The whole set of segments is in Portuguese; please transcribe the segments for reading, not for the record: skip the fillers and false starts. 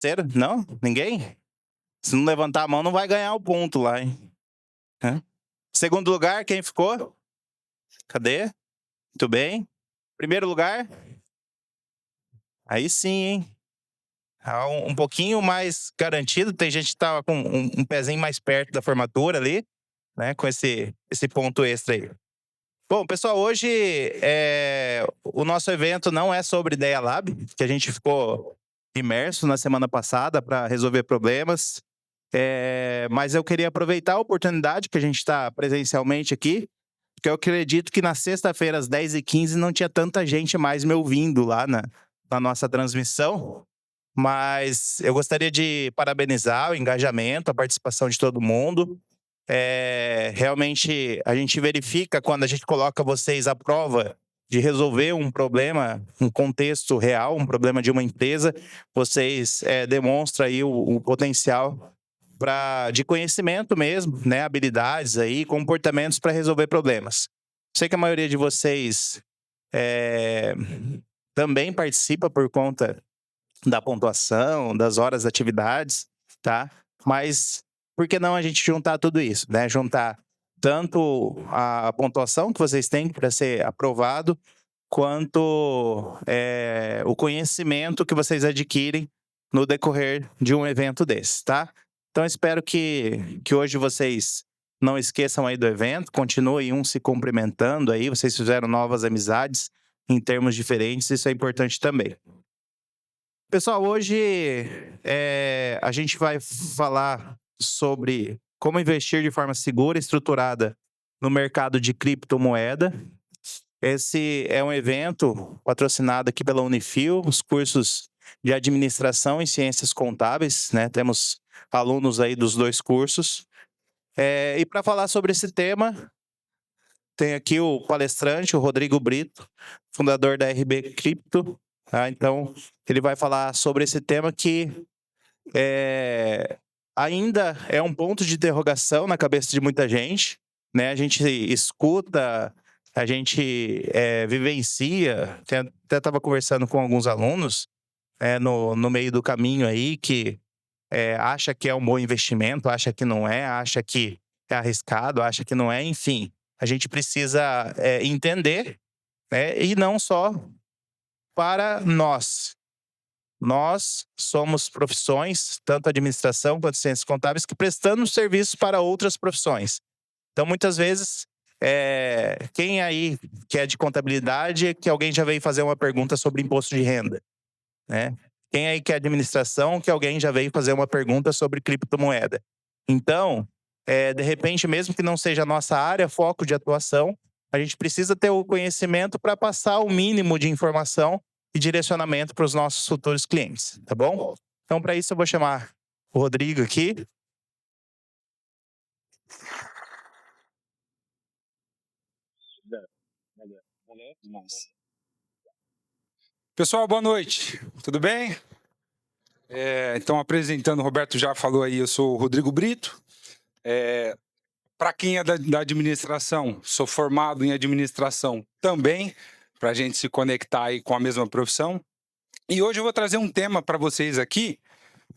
terceiro? Não? Ninguém? Se não levantar a mão, não vai ganhar o ponto lá, hein? Segundo lugar, quem ficou? Cadê? Muito bem. Primeiro lugar? Aí sim, hein? Um pouquinho mais garantido. Tem gente que tava com um pezinho mais perto da formatura ali, né? Com esse ponto extra aí. Bom, pessoal, hoje o nosso evento não é sobre Ideia Lab, que a gente ficou imerso na semana passada para resolver problemas. Mas eu queria aproveitar a oportunidade que a gente está presencialmente aqui, porque eu acredito que na sexta-feira, às 10h15, não tinha tanta gente mais me ouvindo lá na nossa transmissão. Mas eu gostaria de parabenizar o engajamento, a participação de todo mundo. Realmente, a gente verifica quando a gente coloca vocês à prova de resolver um problema, um contexto real, um problema de uma empresa, vocês demonstram aí o potencial de conhecimento mesmo, né? Habilidades aí, comportamentos para resolver problemas. Sei que a maioria de vocês também participa por conta da pontuação, das horas de atividades, tá? Mas por que não a gente juntar tudo isso, né? Juntar tanto a pontuação que vocês têm para ser aprovado, quanto o conhecimento que vocês adquirem no decorrer de um evento desse, tá? Então, espero que hoje vocês não esqueçam aí do evento, continuem se cumprimentando aí, vocês fizeram novas amizades em termos diferentes, isso é importante também. Pessoal, hoje a gente vai falar sobre como investir de forma segura e estruturada no mercado de criptomoeda. Esse é um evento patrocinado aqui pela Unifil, os cursos de administração e ciências contábeis, né? Temos alunos aí dos dois cursos. E para falar sobre esse tema, tem aqui o palestrante, o Rodrigo Brito, fundador da RB Cripto. Tá? Então, ele vai falar sobre esse tema que ainda é um ponto de interrogação na cabeça de muita gente, né? A gente escuta, a gente vivencia. Até estava conversando com alguns alunos no meio do caminho aí que acha que é um bom investimento, acha que não é, acha que é arriscado, acha que não é, enfim. A gente precisa entender, né? E não só para nós. Nós somos profissões, tanto administração quanto ciências contábeis, que prestamos serviços para outras profissões. Então, muitas vezes, quem aí que é de contabilidade, que alguém já veio fazer uma pergunta sobre imposto de renda, né? Quem aí que é administração, que alguém já veio fazer uma pergunta sobre criptomoeda. Então, de repente, mesmo que não seja a nossa área, foco de atuação, a gente precisa ter o conhecimento para passar o mínimo de informação e direcionamento para os nossos futuros clientes, tá bom? Então, para isso, eu vou chamar o Rodrigo aqui. Pessoal, boa noite. Tudo bem? Então, apresentando, o Roberto já falou aí, eu sou o Rodrigo Brito. Para quem é da administração, sou formado em administração também, para a gente se conectar aí com a mesma profissão. E hoje eu vou trazer um tema para vocês aqui,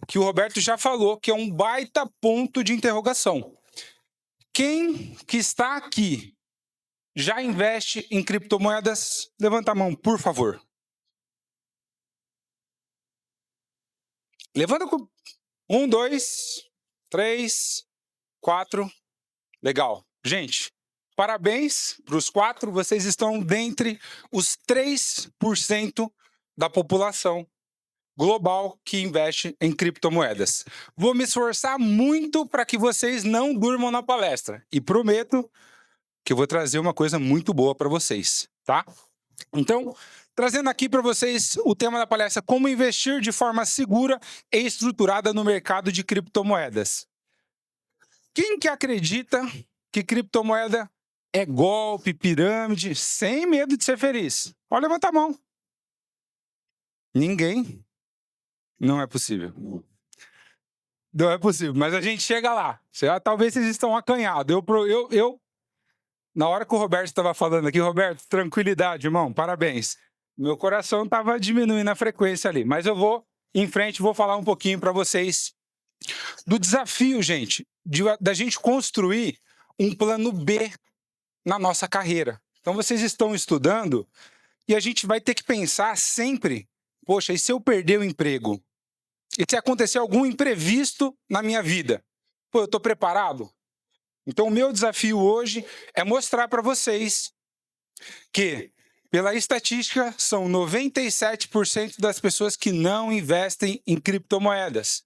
que o Roberto já falou, que é um baita ponto de interrogação. Quem que está aqui já investe em criptomoedas? Levanta a mão, por favor. Levanta com 1, 2, 3, 4. Legal. Gente, parabéns para os 4. Vocês estão dentre os 3% da população global que investe em criptomoedas. Vou me esforçar muito para que vocês não durmam na palestra. E prometo que eu vou trazer uma coisa muito boa para vocês, tá? Então, trazendo aqui para vocês o tema da palestra, como investir de forma segura e estruturada no mercado de criptomoedas. Quem que acredita que criptomoeda é golpe, pirâmide, sem medo de ser feliz? Pode levantar a mão. Ninguém? Não é possível. Não é possível, mas a gente chega lá. Talvez vocês estão acanhados. Na hora que o Roberto estava falando aqui, Roberto, tranquilidade, irmão, parabéns. Meu coração estava diminuindo a frequência ali, mas eu vou em frente, vou falar um pouquinho para vocês do desafio, gente, da gente construir um plano B na nossa carreira. Então, vocês estão estudando e a gente vai ter que pensar sempre, poxa, e se eu perder o emprego? E se acontecer algum imprevisto na minha vida? Pô, eu estou preparado? Então, o meu desafio hoje é mostrar para vocês que, pela estatística, são 97% das pessoas que não investem em criptomoedas.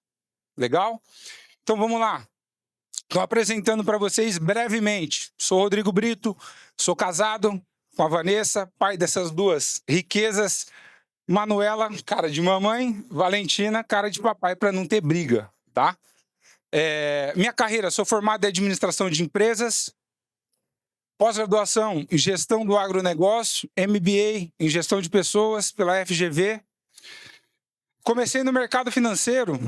Legal? Então, vamos lá. Estou apresentando para vocês brevemente. Sou Rodrigo Brito, sou casado com a Vanessa, pai dessas duas riquezas. Manuela, cara de mamãe. Valentina, cara de papai, para não ter briga, tá? Minha carreira, sou formado em administração de empresas, pós-graduação em gestão do agronegócio, MBA em gestão de pessoas pela FGV. Comecei no mercado financeiro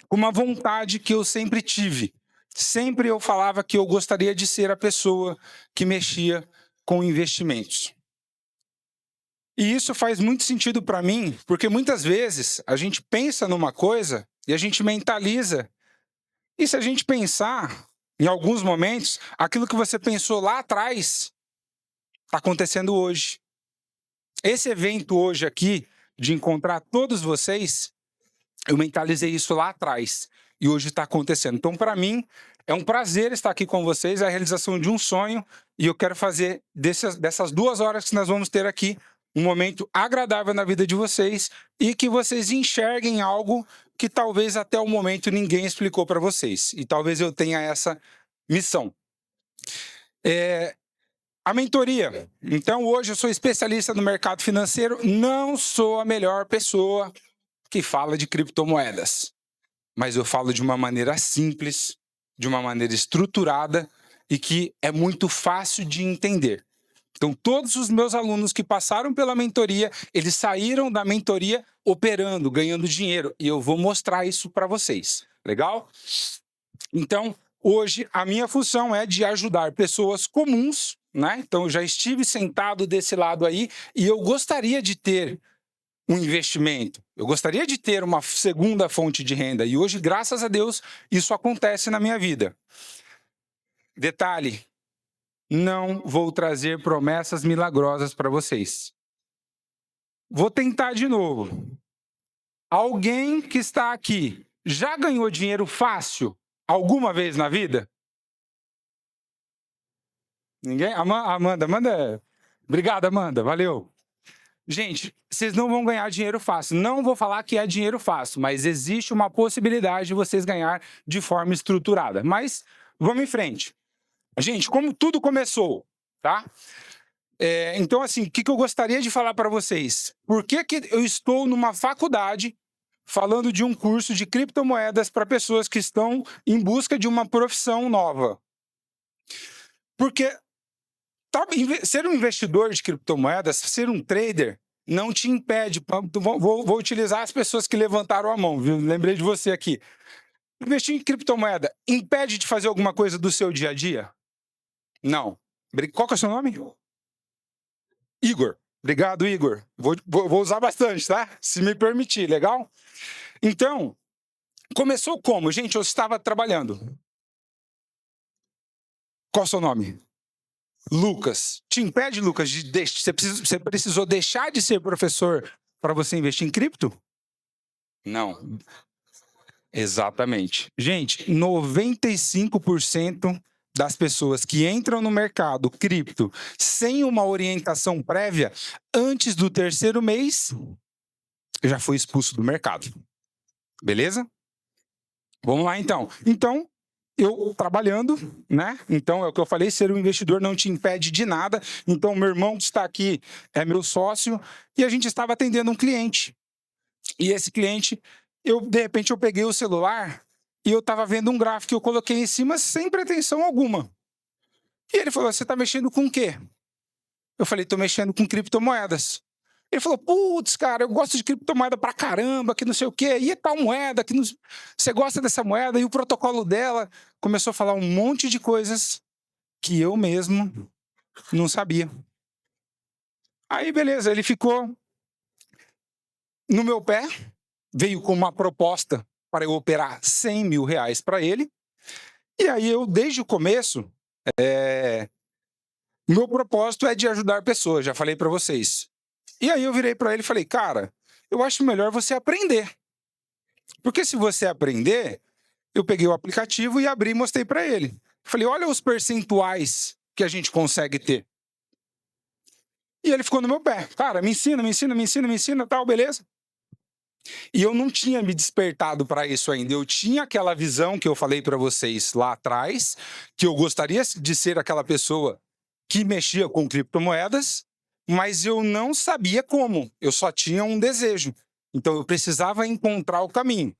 com uma vontade que eu sempre tive. Sempre eu falava que eu gostaria de ser a pessoa que mexia com investimentos. E isso faz muito sentido para mim, porque muitas vezes a gente pensa numa coisa e a gente mentaliza. E se a gente pensar, em alguns momentos, aquilo que você pensou lá atrás está acontecendo hoje. Esse evento hoje aqui, de encontrar todos vocês, eu mentalizei isso lá atrás e hoje está acontecendo. Então, para mim, é um prazer estar aqui com vocês, é a realização de um sonho e eu quero fazer dessas 2 horas que nós vamos ter aqui um momento agradável na vida de vocês e que vocês enxerguem algo que talvez até o momento ninguém explicou para vocês. E talvez eu tenha essa missão. A mentoria. Então, hoje eu sou especialista no mercado financeiro, não sou a melhor pessoa que fala de criptomoedas, mas eu falo de uma maneira simples, de uma maneira estruturada e que é muito fácil de entender. Então, todos os meus alunos que passaram pela mentoria, eles saíram da mentoria operando, ganhando dinheiro. E eu vou mostrar isso para vocês. Legal? Então, hoje, a minha função é de ajudar pessoas comuns, né? Então, eu já estive sentado desse lado aí e eu gostaria de ter um investimento. Eu gostaria de ter uma segunda fonte de renda. E hoje, graças a Deus, isso acontece na minha vida. Detalhe. Não vou trazer promessas milagrosas para vocês. Vou tentar de novo. Alguém que está aqui já ganhou dinheiro fácil alguma vez na vida? Ninguém? Amanda. Obrigado, Amanda. Valeu. Gente, vocês não vão ganhar dinheiro fácil. Não vou falar que é dinheiro fácil, mas existe uma possibilidade de vocês ganhar de forma estruturada. Mas vamos em frente. Gente, como tudo começou, tá? Então, assim, o que eu gostaria de falar para vocês? Por que eu estou numa faculdade falando de um curso de criptomoedas para pessoas que estão em busca de uma profissão nova? Porque ser um investidor de criptomoedas, ser um trader, não te impede. Vou utilizar as pessoas que levantaram a mão, viu? Lembrei de você aqui. Investir em criptomoeda impede de fazer alguma coisa do seu dia a dia? Não. Qual que é o seu nome? Igor. Obrigado, Igor. Vou usar bastante, tá? Se me permitir, legal? Então, começou como? Gente, eu estava trabalhando. Qual é o seu nome? Lucas. Te impede, Lucas, você precisou deixar de ser professor para você investir em cripto? Não. Exatamente. Gente, 95% das pessoas que entram no mercado cripto sem uma orientação prévia, antes do 3º mês, já foi expulso do mercado. Beleza? Vamos lá, então. Então, eu trabalhando, né? Então, é o que eu falei, ser um investidor não te impede de nada. Então, meu irmão que está aqui é meu sócio e a gente estava atendendo um cliente. E esse cliente, de repente, eu peguei o celular e eu estava vendo um gráfico que eu coloquei em cima sem pretensão alguma. E ele falou, você está mexendo com o quê? Eu falei, estou mexendo com criptomoedas. Ele falou, putz, cara, eu gosto de criptomoeda pra caramba, que não sei o quê, e tal moeda, que não... você gosta dessa moeda, e o protocolo dela começou a falar um monte de coisas que eu mesmo não sabia. Aí, beleza, ele ficou no meu pé, veio com uma proposta para eu operar 100 mil reais para ele. E aí eu, desde o começo, meu propósito é de ajudar pessoas, já falei para vocês. E aí eu virei para ele e falei, cara, eu acho melhor você aprender. Porque se você aprender, eu peguei o aplicativo e abri e mostrei para ele. Falei, olha os percentuais que a gente consegue ter. E ele ficou no meu pé. Cara, me ensina, tal, beleza? E eu não tinha me despertado para isso ainda. Eu tinha aquela visão que eu falei para vocês lá atrás, que eu gostaria de ser aquela pessoa que mexia com criptomoedas, mas eu não sabia como. Eu só tinha um desejo. Então eu precisava encontrar o caminho.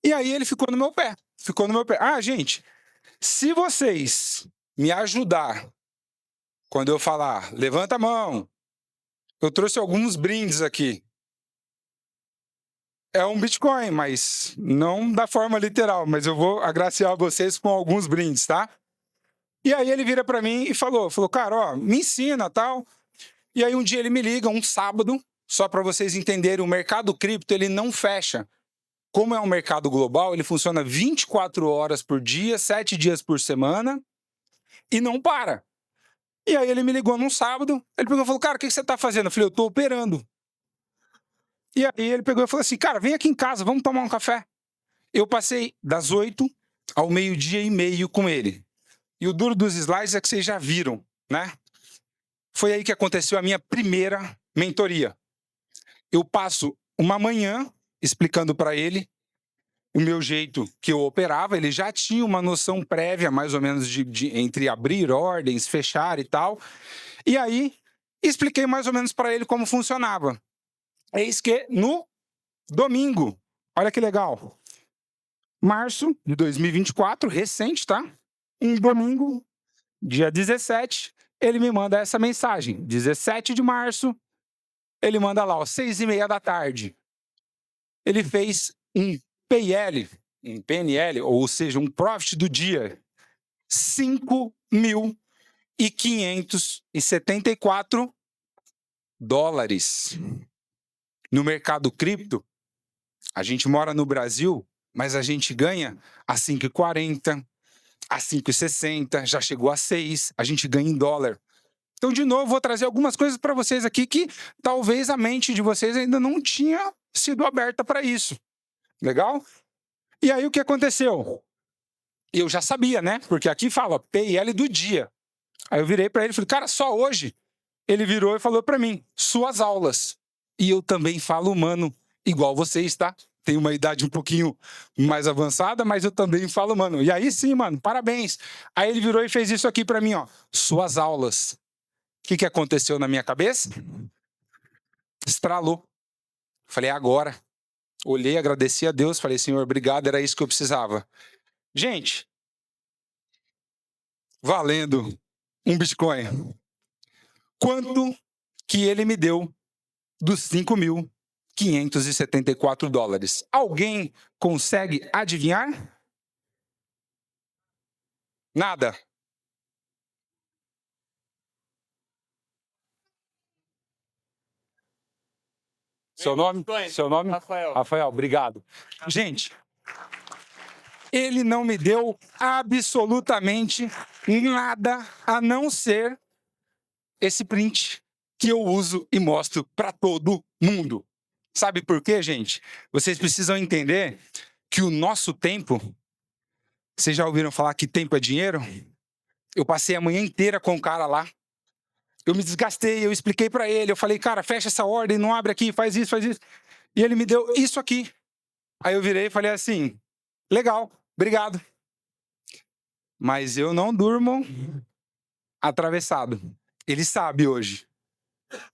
E aí ele ficou no meu pé. Ficou no meu pé. Ah, gente, se vocês me ajudar quando eu falar, levanta a mão. Eu trouxe alguns brindes aqui. É um Bitcoin, mas não da forma literal, mas eu vou agraciar vocês com alguns brindes, tá? E aí ele vira para mim e falou, cara, ó, me ensina, tal. E aí um dia ele me liga, um sábado, só para vocês entenderem, o mercado cripto, ele não fecha. Como é um mercado global, ele funciona 24 horas por dia, 7 dias por semana e não para. E aí ele me ligou num sábado, ele pegou e falou, cara, o que você tá fazendo? Eu falei, eu tô operando. E aí ele pegou e falou assim, cara, vem aqui em casa, vamos tomar um café. Eu passei das 8 ao meio-dia e meio com ele. E o duro dos slides é que vocês já viram, né? Foi aí que aconteceu a minha primeira mentoria. Eu passo uma manhã explicando para ele o meu jeito que eu operava. Ele já tinha uma noção prévia, mais ou menos, entre abrir ordens, fechar e tal. E aí expliquei mais ou menos para ele como funcionava. Eis que no domingo, olha que legal, março de 2024, recente, tá? Um domingo, dia 17, ele me manda essa mensagem. 17 de março, ele manda lá, ó, 6h30 da tarde. Ele fez um PL, um PNL, ou seja, um profit do dia, 5.574 dólares. No mercado cripto, a gente mora no Brasil, mas a gente ganha a 5,40, a 5,60, já chegou a 6, a gente ganha em dólar. Então, de novo, vou trazer algumas coisas para vocês aqui que talvez a mente de vocês ainda não tinha sido aberta para isso. Legal? E aí, o que aconteceu? Eu já sabia, né? Porque aqui fala PL do dia. Aí eu virei para ele e falei, cara, só hoje? Ele virou e falou para mim, suas aulas. E eu também falo humano, igual vocês, tá? Tenho uma idade um pouquinho mais avançada, mas eu também falo humano. E aí sim, mano, parabéns. Aí ele virou e fez isso aqui para mim, ó. Suas aulas. O que aconteceu na minha cabeça? Estralou. Falei, agora. Olhei, agradeci a Deus, falei, Senhor, obrigado, era isso que eu precisava. Gente, valendo um Bitcoin. Quanto que ele me deu dos 5.574 dólares? Alguém consegue adivinhar? Nada. Seu nome? Seu nome? Rafael. Rafael, obrigado. Gente, ele não me deu absolutamente nada a não ser esse print que eu uso e mostro para todo mundo. Sabe por quê, gente? Vocês precisam entender que o nosso tempo... Vocês já ouviram falar que tempo é dinheiro? Eu passei a manhã inteira com o cara lá. Eu me desgastei, eu expliquei para ele. Eu falei, cara, fecha essa ordem, não abre aqui, faz isso, faz isso. E ele me deu isso aqui. Aí eu virei e falei assim, legal, obrigado. Mas eu não durmo atravessado. Ele sabe hoje.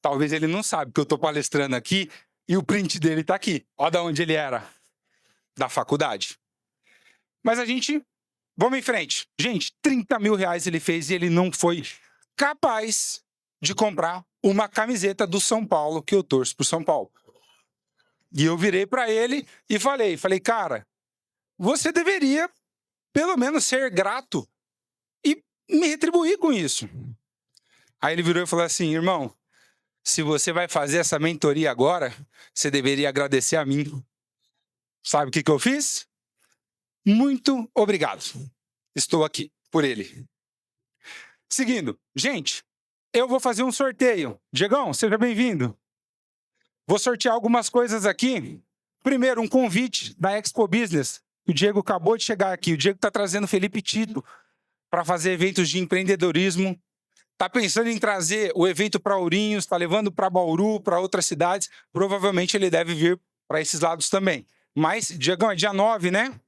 Talvez ele não sabe, porque eu estou palestrando aqui e o print dele está aqui. Olha de onde ele era. Da faculdade. Mas a gente... Vamos em frente. Gente, 30 mil reais ele fez e ele não foi capaz de comprar uma camiseta do São Paulo, que eu torço pro São Paulo. E eu virei para ele e falei, cara, você deveria pelo menos ser grato e me retribuir com isso. Aí ele virou e falou assim, irmão, se você vai fazer essa mentoria agora, você deveria agradecer a mim. Sabe o que eu fiz? Muito obrigado. Estou aqui por ele. Seguindo, gente, eu vou fazer um sorteio. Diegão, seja bem-vindo. Vou sortear algumas coisas aqui. Primeiro, um convite da Expo Business. O Diego acabou de chegar aqui. O Diego está trazendo Felipe Tito para fazer eventos de empreendedorismo. Está pensando em trazer o evento para Ourinhos, está levando para Bauru, para outras cidades. Provavelmente ele deve vir para esses lados também. Mas, Diegão, é dia 9, né?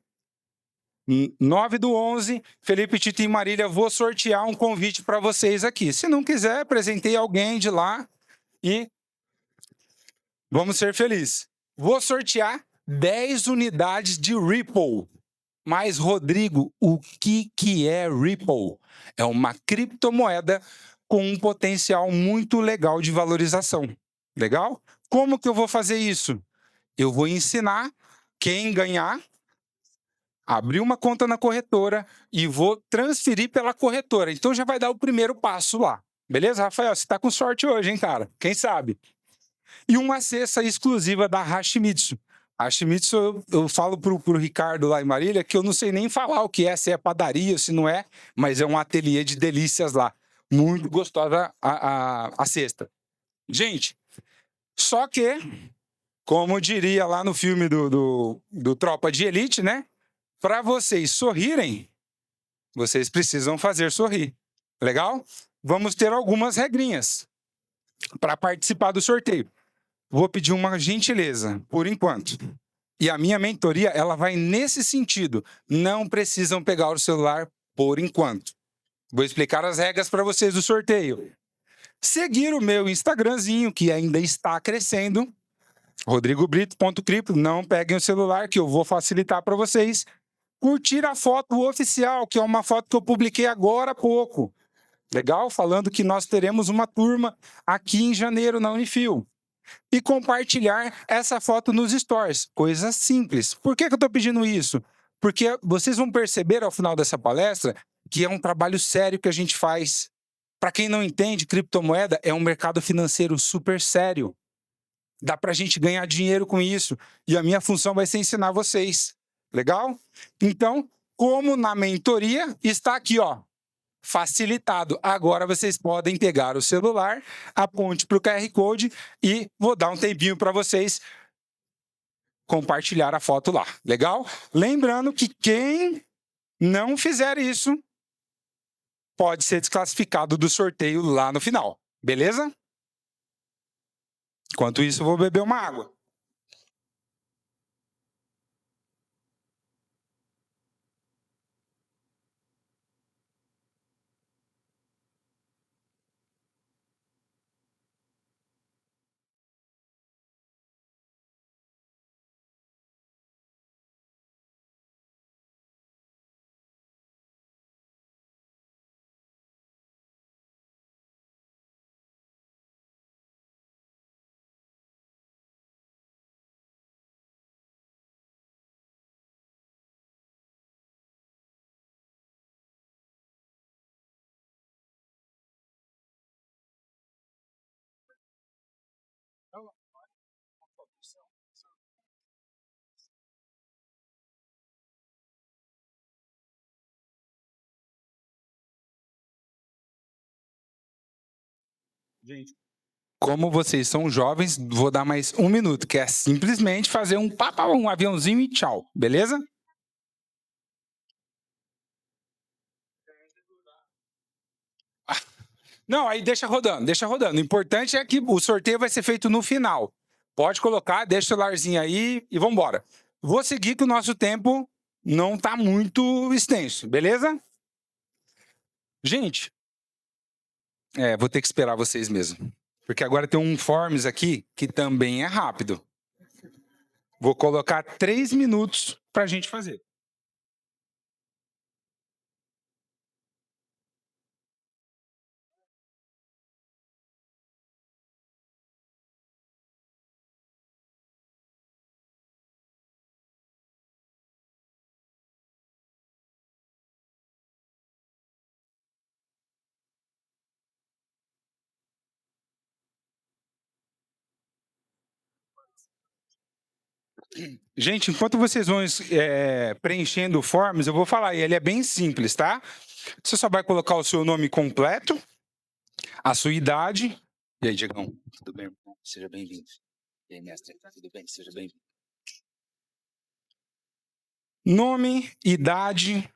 9/11, Felipe Tito e Marília, vou sortear um convite para vocês aqui. Se não quiser, apresentei alguém de lá e vamos ser felizes. Vou sortear 10 unidades de Ripple. Mas, Rodrigo, o que é Ripple? É uma criptomoeda com um potencial muito legal de valorização. Legal? Como que eu vou fazer isso? Eu vou ensinar quem ganhar, abrir uma conta na corretora e vou transferir pela corretora. Então já vai dar o primeiro passo lá. Beleza, Rafael? Você está com sorte hoje, hein, cara? Quem sabe? E uma cesta exclusiva da Hashimitsu. Hashimitsu, eu falo pro Ricardo lá em Marília que eu não sei nem falar o que é, se é padaria, se não é, mas é um ateliê de delícias lá. Muito gostosa a cesta. Gente, só que, como diria lá no filme do Tropa de Elite, né? Para vocês sorrirem, vocês precisam fazer sorrir. Legal? Vamos ter algumas regrinhas para participar do sorteio. Vou pedir uma gentileza, por enquanto. E a minha mentoria, ela vai nesse sentido. Não precisam pegar o celular por enquanto. Vou explicar as regras para vocês do sorteio. Seguir o meu Instagramzinho, que ainda está crescendo, rodrigobrito.cripto. Não peguem o celular, que eu vou facilitar para vocês. Curtir a foto oficial, que é uma foto que eu publiquei agora há pouco. Legal? Falando que nós teremos uma turma aqui em janeiro na Unifil. E compartilhar essa foto nos stories. Coisa simples. Por que eu estou pedindo isso? Porque vocês vão perceber ao final dessa palestra que é um trabalho sério que a gente faz. Para quem não entende, criptomoeda é um mercado financeiro super sério. Dá para a gente ganhar dinheiro com isso. E a minha função vai ser ensinar vocês. Legal? Então, como na mentoria, está aqui, ó, facilitado. Agora vocês podem pegar o celular, aponte para o QR Code e vou dar um tempinho para vocês compartilhar a foto lá. Legal? Lembrando que quem não fizer isso pode ser desclassificado do sorteio lá no final. Beleza? Enquanto isso, eu vou beber uma água. Gente, como vocês são jovens, vou dar mais um minuto, que é simplesmente fazer um aviãozinho e tchau, beleza? Não, aí deixa rodando, deixa rodando. O importante é que o sorteio vai ser feito no final. Pode colocar, deixa o celularzinho aí e vamos embora. Vou seguir que o nosso tempo não está muito extenso, beleza? Gente, vou ter que esperar vocês mesmo. Porque agora tem um Forms aqui que também é rápido. Vou colocar 3 minutos para a gente fazer. Gente, enquanto vocês vão preenchendo o forms, eu vou falar. Ele é bem simples, tá? Você só vai colocar o seu nome completo, a sua idade. E aí, Diegão, tudo bem? Seja bem-vindo. E aí, mestre, tudo bem? Seja bem-vindo. Nome, idade,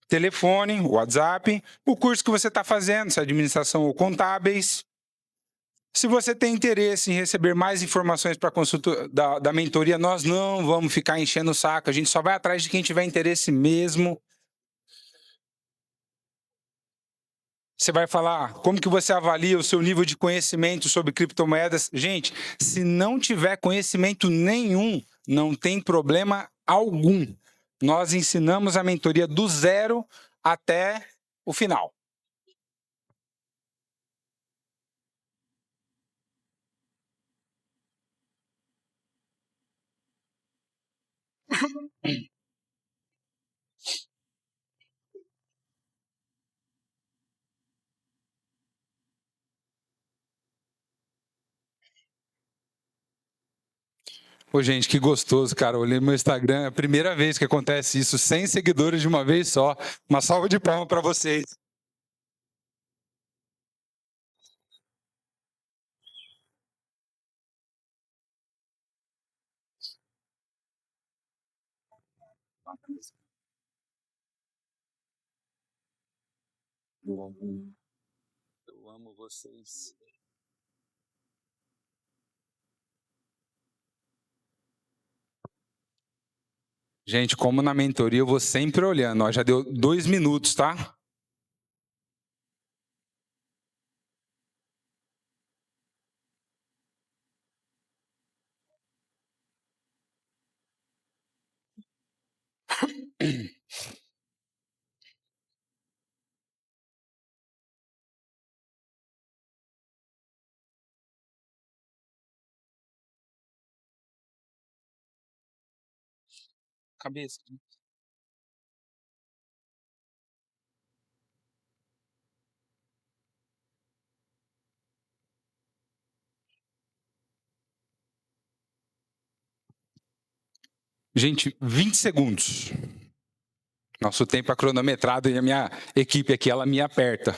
telefone, WhatsApp, o curso que você está fazendo, se é administração ou contábeis. Se você tem interesse em receber mais informações para consulta da mentoria, nós não vamos ficar enchendo o saco, a gente só vai atrás de quem tiver interesse mesmo. Você vai falar como que você avalia o seu nível de conhecimento sobre criptomoedas. Gente, se não tiver conhecimento nenhum, não tem problema algum. Nós ensinamos a mentoria do zero até o final. Ô, gente, que gostoso, cara. Eu olhei no meu Instagram, é a primeira vez que acontece isso, 100 seguidores de uma vez só. Uma salva de palmas para vocês. Eu amo vocês. Gente, como na mentoria, eu vou sempre olhando. Ó, já deu 2 minutos, tá? Cabeça. Gente, 20 segundos. Nosso tempo é cronometrado e a minha equipe aqui, ela me aperta.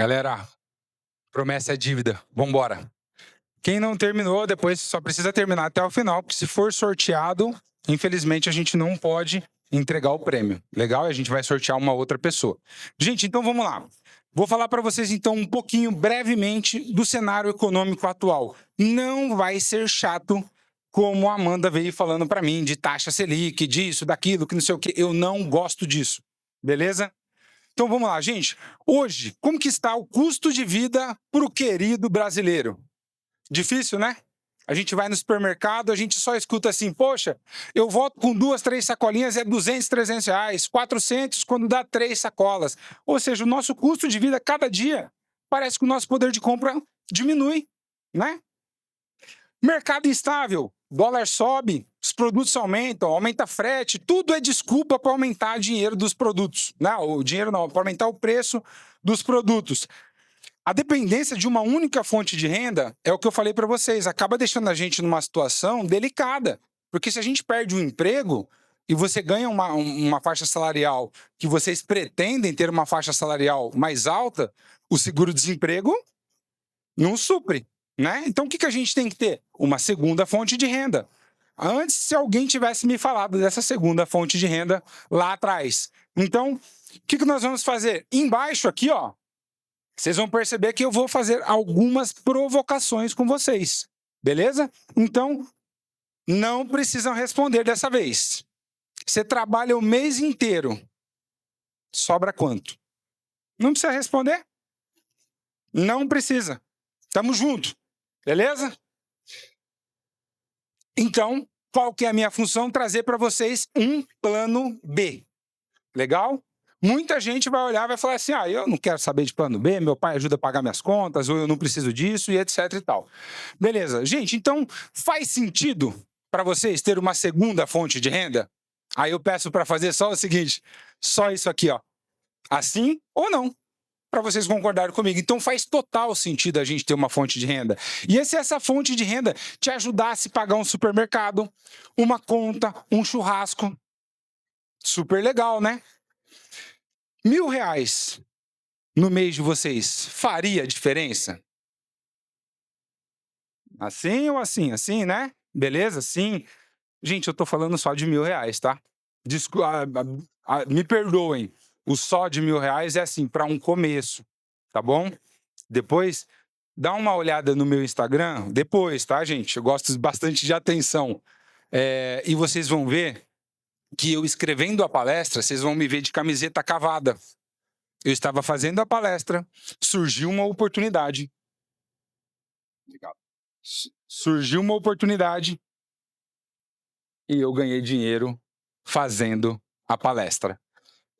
Galera, promessa é dívida. Vamos embora. Quem não terminou, depois só precisa terminar até o final, porque se for sorteado, infelizmente a gente não pode entregar o prêmio. Legal? E a gente vai sortear uma outra pessoa. Gente, então vamos lá. Vou falar para vocês então um pouquinho brevemente do cenário econômico atual. Não vai ser chato como a Amanda veio falando para mim de taxa Selic, disso, daquilo, que não sei o quê. Eu não gosto disso. Beleza? Então vamos lá, gente. Hoje, como que está o custo de vida para o querido brasileiro? Difícil, né? A gente vai no supermercado, a gente só escuta assim, poxa, eu volto com 2, 3 sacolinhas, é 200, 300 reais, 400 quando dá 3 sacolas. Ou seja, o nosso custo de vida, cada dia, parece que o nosso poder de compra diminui, né? Mercado instável, dólar sobe, os produtos aumentam, aumenta frete, tudo é desculpa para aumentar o dinheiro dos produtos. Não, o dinheiro não, para aumentar o preço dos produtos. A dependência de uma única fonte de renda, é o que eu falei para vocês, acaba deixando a gente numa situação delicada. Porque se a gente perde um emprego e você ganha uma faixa salarial que vocês pretendem ter uma faixa salarial mais alta, o seguro-desemprego não supre, né? Então o que a gente tem que ter? Uma segunda fonte de renda. Antes, se alguém tivesse me falado dessa segunda fonte de renda lá atrás. Então, o que nós vamos fazer? Embaixo aqui, ó, vocês vão perceber que eu vou fazer algumas provocações com vocês, beleza? Então, não precisam responder dessa vez. Você trabalha o mês inteiro, sobra quanto? Não precisa responder? Não precisa. Tamo junto, beleza? Então, qual que é a minha função? Trazer para vocês um plano B. Legal? Muita gente vai olhar e vai falar assim, eu não quero saber de plano B, meu pai ajuda a pagar minhas contas, ou eu não preciso disso, e etc e tal. Beleza. Gente, então, faz sentido para vocês ter uma segunda fonte de renda? Aí eu peço para fazer só o seguinte, só isso aqui, ó. Assim ou não, para vocês concordarem comigo. Então faz total sentido a gente ter uma fonte de renda. E se essa fonte de renda te ajudasse a pagar um supermercado, uma conta, um churrasco, super legal, né? R$ 1.000 no mês de vocês faria diferença? Assim ou assim? Assim, né? Beleza? Sim. Gente, eu tô falando só de R$ 1.000, tá? Me perdoem. O só de R$ 1.000 é assim, para um começo, tá bom? Depois, dá uma olhada no meu Instagram, depois, tá, gente? Eu gosto bastante de atenção. E vocês vão ver que eu escrevendo a palestra, vocês vão me ver de camiseta cavada. Eu estava fazendo a palestra, surgiu uma oportunidade. Surgiu uma oportunidade e eu ganhei dinheiro fazendo a palestra.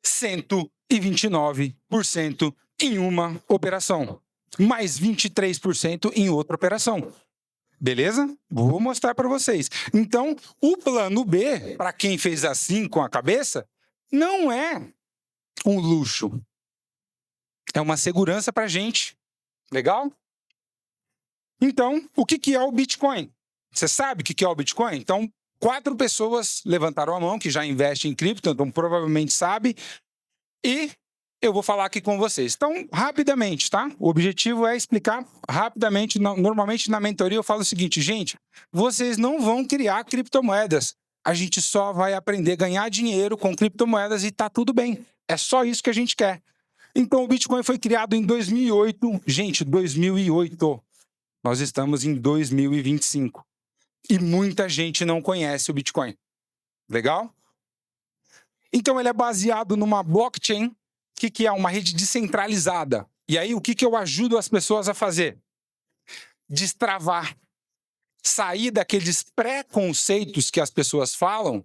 129% em uma operação, mais 23% em outra operação. Beleza? Vou mostrar para vocês. Então, o plano B, para quem fez assim com a cabeça, não é um luxo. É uma segurança para a gente. Legal? Então, o que é o Bitcoin? Você sabe o que é o Bitcoin? Então, 4 pessoas levantaram a mão que já investem em cripto, então provavelmente sabe. E eu vou falar aqui com vocês. Então, rapidamente, tá? O objetivo é explicar rapidamente. Normalmente na mentoria eu falo o seguinte, gente, vocês não vão criar criptomoedas. A gente só vai aprender a ganhar dinheiro com criptomoedas e tá tudo bem. É só isso que a gente quer. Então, o Bitcoin foi criado em 2008. Gente, 2008. Nós estamos em 2025. E muita gente não conhece o Bitcoin. Legal? Então, ele é baseado numa blockchain. O que é? Uma rede descentralizada. E aí, o que eu ajudo as pessoas a fazer? Destravar. Sair daqueles preconceitos que as pessoas falam.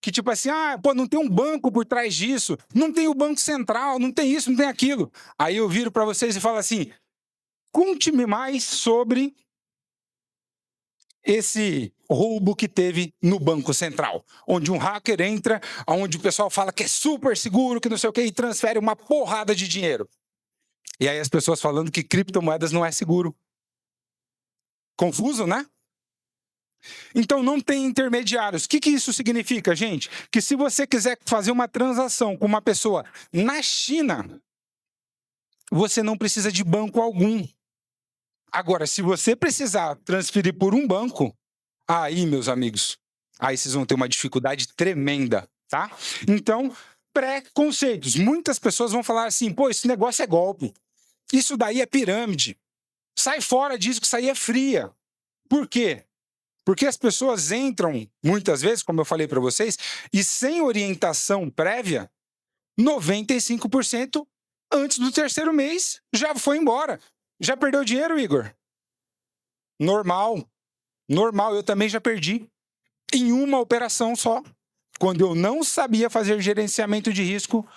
Que tipo assim, não tem um banco por trás disso. Não tem o Banco Central, não tem isso, não tem aquilo. Aí eu viro para vocês e falo assim, conte-me mais sobre esse roubo que teve no Banco Central, onde um hacker entra, onde o pessoal fala que é super seguro, que não sei o quê, e transfere uma porrada de dinheiro. E aí as pessoas falando que criptomoedas não é seguro. Confuso, né? Então não tem intermediários. O que isso significa, gente? Que se você quiser fazer uma transação com uma pessoa na China, você não precisa de banco algum. Agora, se você precisar transferir por um banco, aí, meus amigos, aí vocês vão ter uma dificuldade tremenda, tá? Então, preconceitos. Muitas pessoas vão falar assim, pô, esse negócio é golpe. Isso daí é pirâmide. Sai fora disso, que isso aí é fria. Por quê? Porque as pessoas entram, muitas vezes, como eu falei para vocês, e sem orientação prévia, 95% antes do 3º mês já foi embora. Já perdeu dinheiro, Igor? Normal. Normal, eu também já perdi. Em uma operação só. Quando eu não sabia fazer gerenciamento de risco,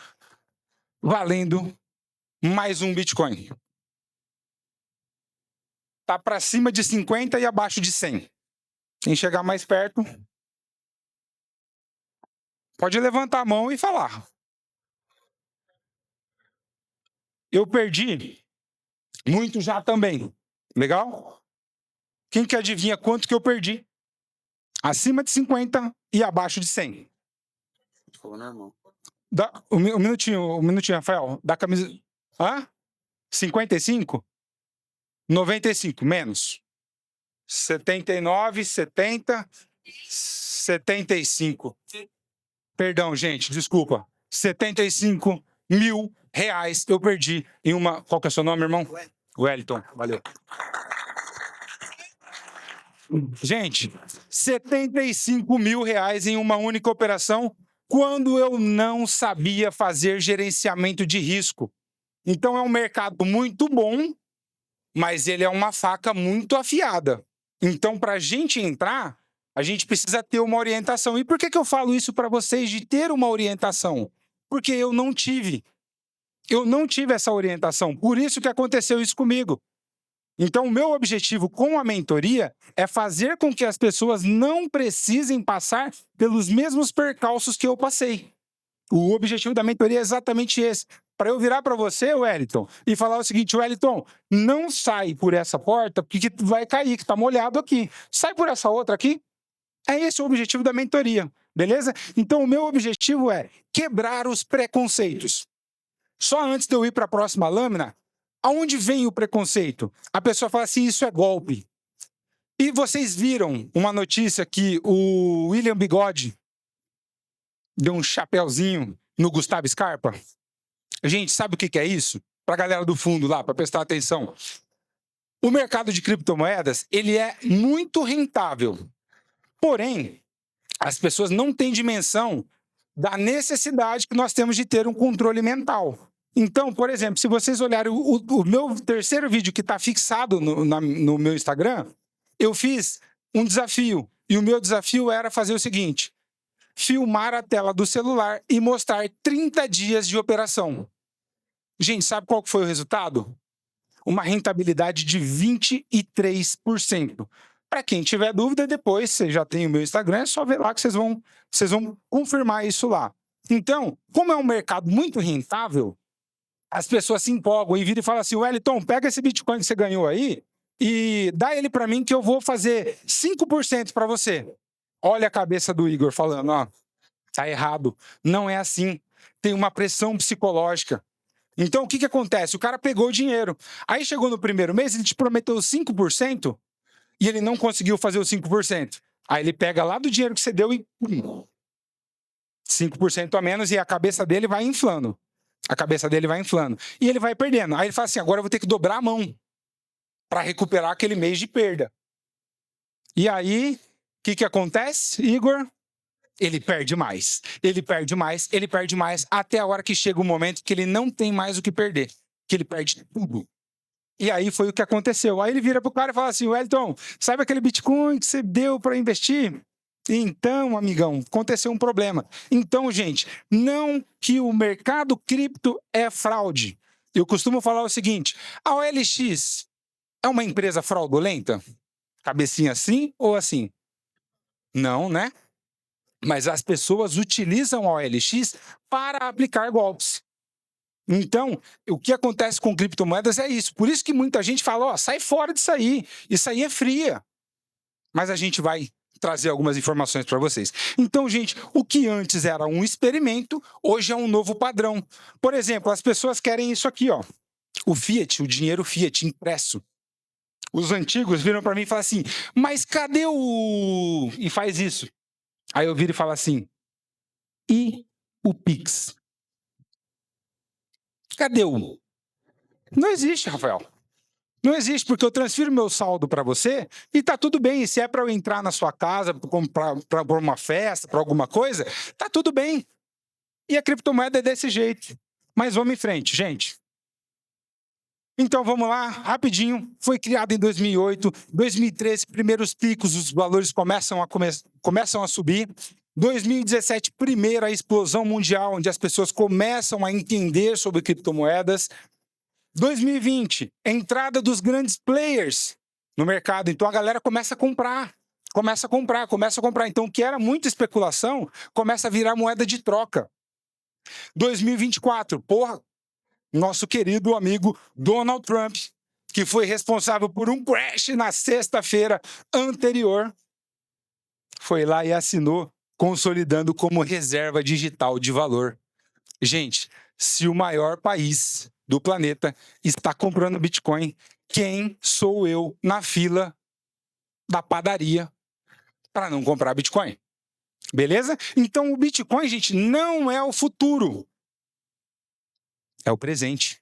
valendo mais um Bitcoin. Tá para cima de 50 e abaixo de 100. Quem chegar mais perto, pode levantar a mão e falar. Eu perdi muito já também. Legal? Quem que adivinha quanto que eu perdi? Acima de 50 e abaixo de 100. Falou normal. Um minutinho, Rafael. Da camisa... 55? 95, menos. 79, 70, 75. Perdão, gente, desculpa. 75 mil reais eu perdi em uma... Qual que é o seu nome, irmão? Wellington, valeu. Gente, 75 mil reais em uma única operação quando eu não sabia fazer gerenciamento de risco. Então é um mercado muito bom, mas ele é uma faca muito afiada. Então, para a gente entrar, a gente precisa ter uma orientação. E por que eu falo isso para vocês de ter uma orientação? Porque eu não tive. Eu não tive essa orientação. Por isso que aconteceu isso comigo. Então, o meu objetivo com a mentoria é fazer com que as pessoas não precisem passar pelos mesmos percalços que eu passei. O objetivo da mentoria é exatamente esse. Para eu virar para você, Wellington, e falar o seguinte: Wellington, não sai por essa porta porque vai cair, que está molhado aqui. Sai por essa outra aqui. É esse o objetivo da mentoria, beleza? Então, o meu objetivo é quebrar os preconceitos. Só antes de eu ir para a próxima lâmina, aonde vem o preconceito? A pessoa fala assim: isso é golpe. E vocês viram uma notícia que o William Bigode deu um chapéuzinho no Gustavo Scarpa? Gente, sabe o que é isso? Para a galera do fundo lá, para prestar atenção. O mercado de criptomoedas, ele é muito rentável. Porém, as pessoas não têm dimensão da necessidade que nós temos de ter um controle mental. Então, por exemplo, se vocês olharem o meu terceiro vídeo que está fixado no meu Instagram, eu fiz um desafio. E o meu desafio era fazer o seguinte: filmar a tela do celular e mostrar 30 dias de operação. Gente, sabe qual foi o resultado? Uma rentabilidade de 23%. Para quem tiver dúvida, depois, você já tem o meu Instagram, é só ver lá que vocês vão confirmar isso lá. Então, como é um mercado muito rentável, as pessoas se empolgam e viram e falam assim: Wellington, pega esse Bitcoin que você ganhou aí e dá ele para mim que eu vou fazer 5% para você. Olha a cabeça do Igor falando: ó, tá errado, não é assim. Tem uma pressão psicológica. Então, o que acontece? O cara pegou o dinheiro. Aí chegou no primeiro mês, ele te prometeu 5% e ele não conseguiu fazer os 5%. Aí ele pega lá do dinheiro que você deu e 5% a menos e a cabeça dele vai inflando. A cabeça dele vai inflando. E ele vai perdendo. Aí ele fala assim: agora eu vou ter que dobrar a mão para recuperar aquele mês de perda. E aí, o que acontece, Igor? Ele perde mais, ele perde mais, ele perde mais, até a hora que chega o momento que ele não tem mais o que perder, que ele perde tudo. E aí foi o que aconteceu. Aí ele vira pro cara e fala assim: Wellington, sabe aquele Bitcoin que você deu para investir? Então, amigão, aconteceu um problema. Então, gente, não que o mercado cripto é fraude. Eu costumo falar o seguinte: a OLX é uma empresa fraudulenta? Cabecinha assim ou assim? Não, né? Mas as pessoas utilizam a OLX para aplicar golpes. Então, o que acontece com criptomoedas é isso. Por isso que muita gente fala: ó, sai fora disso aí. Isso aí é fria. Mas a gente vai trazer algumas informações para vocês. Então, gente, o que antes era um experimento, hoje é um novo padrão. Por exemplo, as pessoas querem isso aqui, ó. O Fiat, o dinheiro Fiat impresso. Os antigos viram para mim e falam assim: mas cadê o... E faz isso. Aí eu viro e falo assim: e o Pix? Cadê o... Não existe, Rafael. Não existe, porque eu transfiro meu saldo para você e tá tudo bem. E se é para eu entrar na sua casa, para uma festa, para alguma coisa, tá tudo bem. E a criptomoeda é desse jeito. Mas vamos em frente, gente. Então vamos lá, rapidinho. Foi criado em 2008, 2013, primeiros picos, os valores começam a subir. 2017, primeira explosão mundial, onde as pessoas começam a entender sobre criptomoedas. 2020, entrada dos grandes players no mercado. Então a galera começa a comprar. Então o que era muita especulação começa a virar moeda de troca. 2024, nosso querido amigo Donald Trump, que foi responsável por um crash na sexta-feira anterior, foi lá e assinou, consolidando como reserva digital de valor. Gente, se o maior país do planeta está comprando Bitcoin, quem sou eu na fila da padaria para não comprar Bitcoin? Beleza? Então o Bitcoin, gente, não é o futuro. É o presente.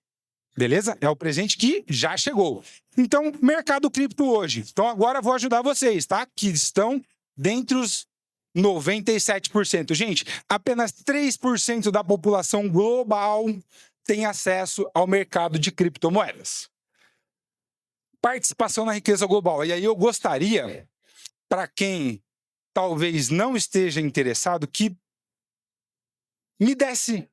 Beleza? É o presente que já chegou. Então, mercado cripto hoje. Então agora vou ajudar vocês, tá? Que estão dentre os 97%. Gente, apenas 3% da população global tem acesso ao mercado de criptomoedas. Participação na riqueza global. E aí eu gostaria, para quem talvez não esteja interessado, que me desse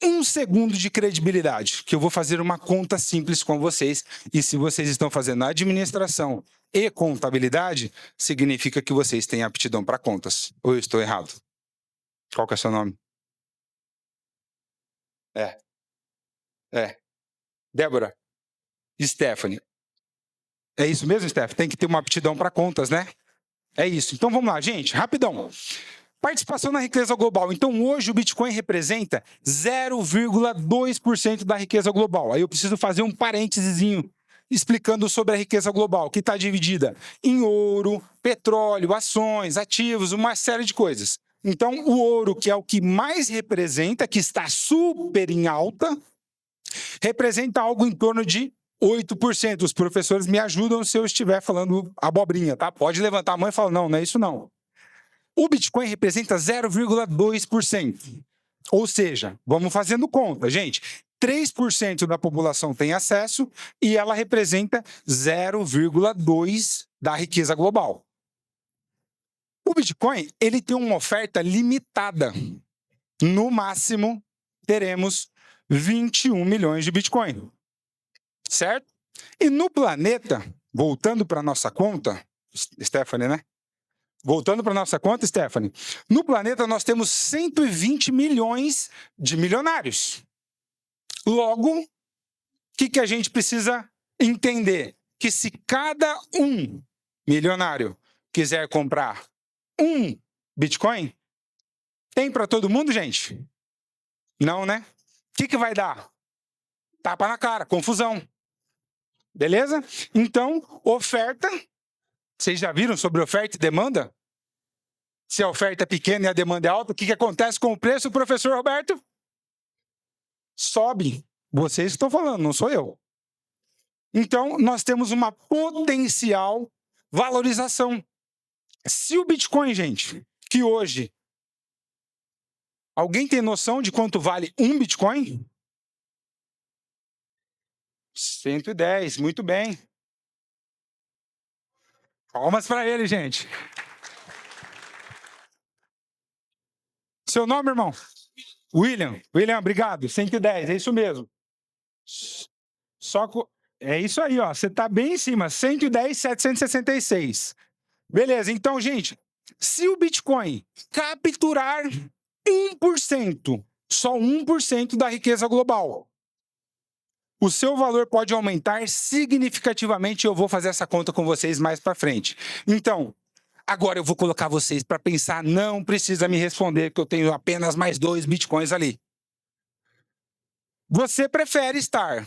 um segundo de credibilidade, que eu vou fazer uma conta simples com vocês. E se vocês estão fazendo administração e contabilidade, significa que vocês têm aptidão para contas. Ou eu estou errado? Qual que é o seu nome? Débora. Stephanie. É isso mesmo, Stephanie? Tem que ter uma aptidão para contas, né? É isso. Então vamos lá, gente, rapidão. Participação na riqueza global. Então hoje o Bitcoin representa 0,2% da riqueza global. Aí eu preciso fazer um parênteses explicando sobre a riqueza global, que está dividida em ouro, petróleo, ações, ativos, uma série de coisas. Então o ouro, que é o que mais representa, que está super em alta, representa algo em torno de 8%. Os professores me ajudam se eu estiver falando abobrinha, tá? Pode levantar a mão e falar, não, não é isso não. O Bitcoin representa 0,2%. Ou seja, vamos fazendo conta, gente. 3% da população tem acesso e ela representa 0,2% da riqueza global. O Bitcoin, ele tem uma oferta limitada. No máximo, teremos 21 milhões de Bitcoin. Certo? E no planeta, voltando para a nossa conta, Stephanie, né? Voltando para a nossa conta, Stephanie, no planeta nós temos 120 milhões de milionários. Logo, o que a gente precisa entender? Que se cada um milionário quiser comprar um Bitcoin, tem para todo mundo, gente? Não, né? O que vai dar? Tapa na cara, confusão. Beleza? Então, oferta. Vocês já viram sobre oferta e demanda? Se a oferta é pequena e a demanda é alta, o que acontece com o preço, professor Roberto? Sobe. Vocês estão falando, não sou eu. Então, nós temos uma potencial valorização. Se o Bitcoin, gente, que hoje... Alguém tem noção de quanto vale um Bitcoin? 110, muito bem. Palmas para ele, gente. Seu nome, irmão? William. William, obrigado. 110, é isso mesmo. É isso aí, ó. Você está bem em cima. 110,766. Beleza, então, gente, se o Bitcoin capturar 1%, só 1% da riqueza global, o seu valor pode aumentar significativamente. Eu vou fazer essa conta com vocês mais para frente. Então, agora eu vou colocar vocês para pensar. Não precisa me responder que eu tenho apenas mais 2 Bitcoins ali. Você prefere estar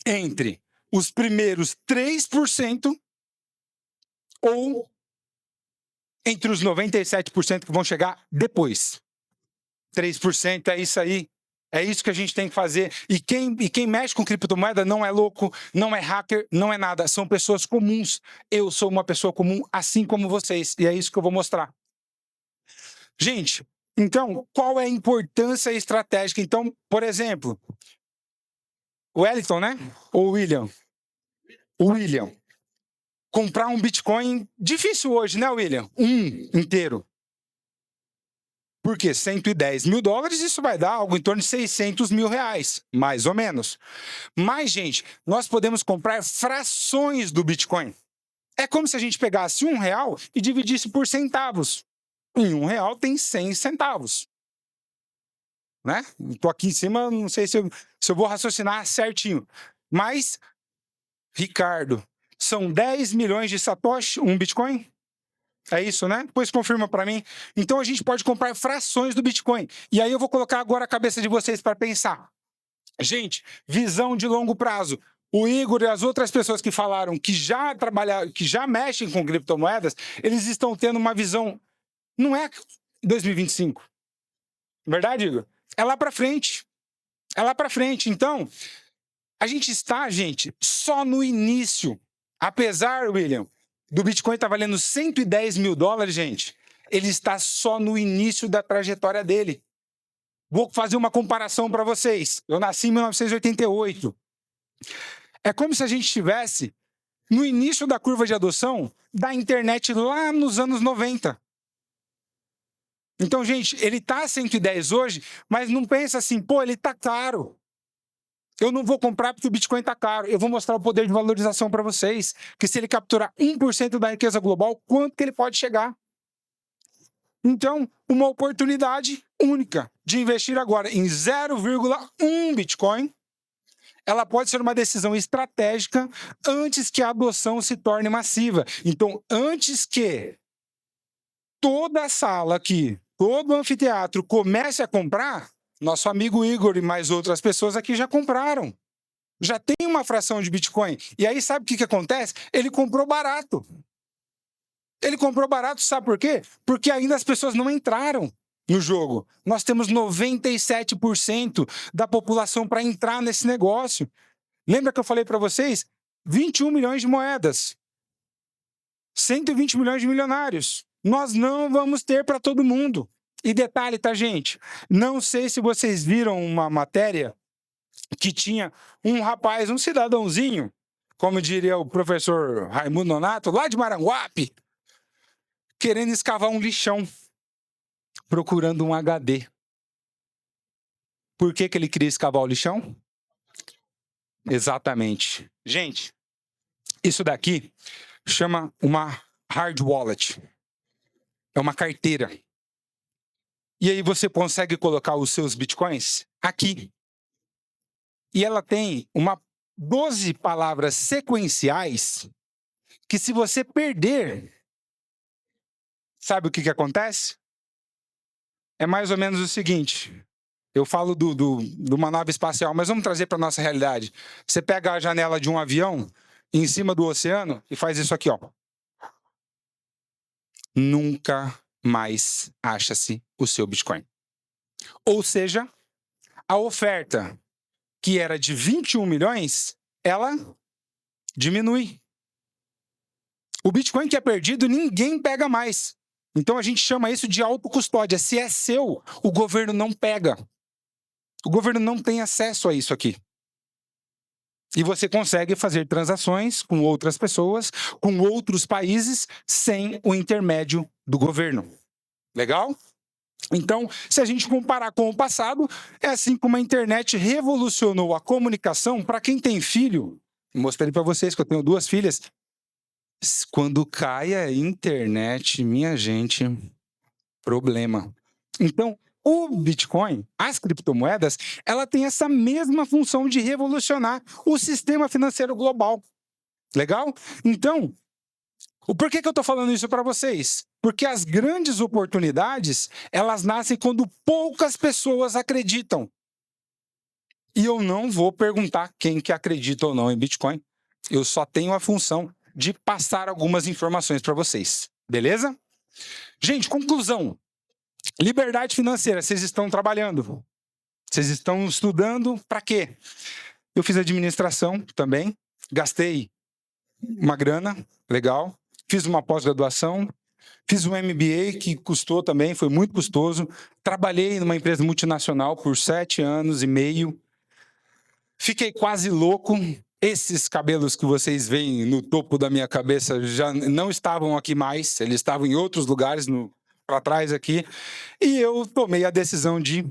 entre os primeiros 3% ou entre os 97% que vão chegar depois? 3% é isso aí. É isso que a gente tem que fazer. E quem mexe com criptomoeda não é louco, não é hacker, não é nada. São pessoas comuns. Eu sou uma pessoa comum, assim como vocês. E é isso que eu vou mostrar. Gente, então, qual é a importância estratégica? Então, por exemplo, o Wellington, né? Ou o William? O William. Comprar um Bitcoin, difícil hoje, né, William? Inteiro. Por quê? 110 mil dólares, isso vai dar algo em torno de 600 mil reais, mais ou menos. Mas, gente, nós podemos comprar frações do Bitcoin. É como se a gente pegasse R$1 e dividisse por centavos. Em R$1 tem 100 centavos. Né? Estou aqui em cima, não sei se eu vou raciocinar certinho. Mas, Ricardo, são 10 milhões de satoshi, um Bitcoin? É isso, né? Depois confirma para mim. Então a gente pode comprar frações do Bitcoin. E aí eu vou colocar agora a cabeça de vocês para pensar. Gente, visão de longo prazo. O Igor e as outras pessoas que falaram que já trabalharam, que já mexem com criptomoedas, eles estão tendo uma visão. Não é 2025. Verdade, Igor? É lá para frente. É lá para frente. Então, a gente está, gente, só no início. Apesar, William, do Bitcoin tá valendo 110 mil dólares, gente, ele está só no início da trajetória dele. Vou fazer uma comparação para vocês. Eu nasci em 1988. É como se a gente estivesse no início da curva de adoção da internet lá nos anos 90. Então, gente, ele está 110 hoje, mas não pensa assim, pô, ele está caro. Eu não vou comprar porque o Bitcoin está caro. Eu vou mostrar o poder de valorização para vocês, que se ele capturar 1% da riqueza global, quanto que ele pode chegar? Então, uma oportunidade única de investir agora em 0,1 Bitcoin, ela pode ser uma decisão estratégica antes que a adoção se torne massiva. Então, antes que toda a sala aqui, todo o anfiteatro comece a comprar, nosso amigo Igor e mais outras pessoas aqui já compraram. Já tem uma fração de Bitcoin. E aí, sabe o que acontece? Ele comprou barato. Ele comprou barato, sabe por quê? Porque ainda as pessoas não entraram no jogo. Nós temos 97% da população para entrar nesse negócio. Lembra que eu falei para vocês? 21 milhões de moedas. 120 milhões de milionários. Nós não vamos ter para todo mundo. E detalhe, tá, gente? Não sei se vocês viram uma matéria que tinha um rapaz, um cidadãozinho, como diria o professor Raimundo Nonato, lá de Maranguape, querendo escavar um lixão, procurando um HD. Por que ele queria escavar o lixão? Exatamente. Gente, isso daqui chama uma hard wallet. É uma carteira. E aí você consegue colocar os seus bitcoins aqui. E ela tem 12 palavras sequenciais que, se você perder, sabe o que acontece? É mais ou menos o seguinte. Eu falo de uma nave espacial, mas vamos trazer para a nossa realidade. Você pega a janela de um avião em cima do oceano e faz isso aqui, ó. Nunca mais acha-se o seu Bitcoin. Ou seja, a oferta, que era de 21 milhões, ela diminui. O Bitcoin que é perdido, ninguém pega mais. Então a gente chama isso de autocustódia. Se é seu, o governo não pega. O governo não tem acesso a isso aqui. E você consegue fazer transações com outras pessoas, com outros países, sem o intermédio do governo. Legal? Então, se a gente comparar com o passado, é assim como a internet revolucionou a comunicação. Para quem tem filho, mostrei para vocês que eu tenho 2 filhas. Quando cai a internet, minha gente, problema. Então, o Bitcoin, as criptomoedas, ela tem essa mesma função de revolucionar o sistema financeiro global. Legal? Então, por que eu estou falando isso para vocês? Porque as grandes oportunidades, elas nascem quando poucas pessoas acreditam. E eu não vou perguntar quem que acredita ou não em Bitcoin. Eu só tenho a função de passar algumas informações para vocês. Beleza? Gente, conclusão. Liberdade financeira, vocês estão trabalhando. Vocês estão estudando para quê? Eu fiz administração também, gastei uma grana, legal. Fiz uma pós-graduação, fiz um MBA que custou também, foi muito custoso. Trabalhei numa empresa multinacional por 7 anos e meio. Fiquei quase louco. Esses cabelos que vocês veem no topo da minha cabeça já não estavam aqui mais, eles estavam em outros lugares para trás aqui. E eu tomei a decisão de...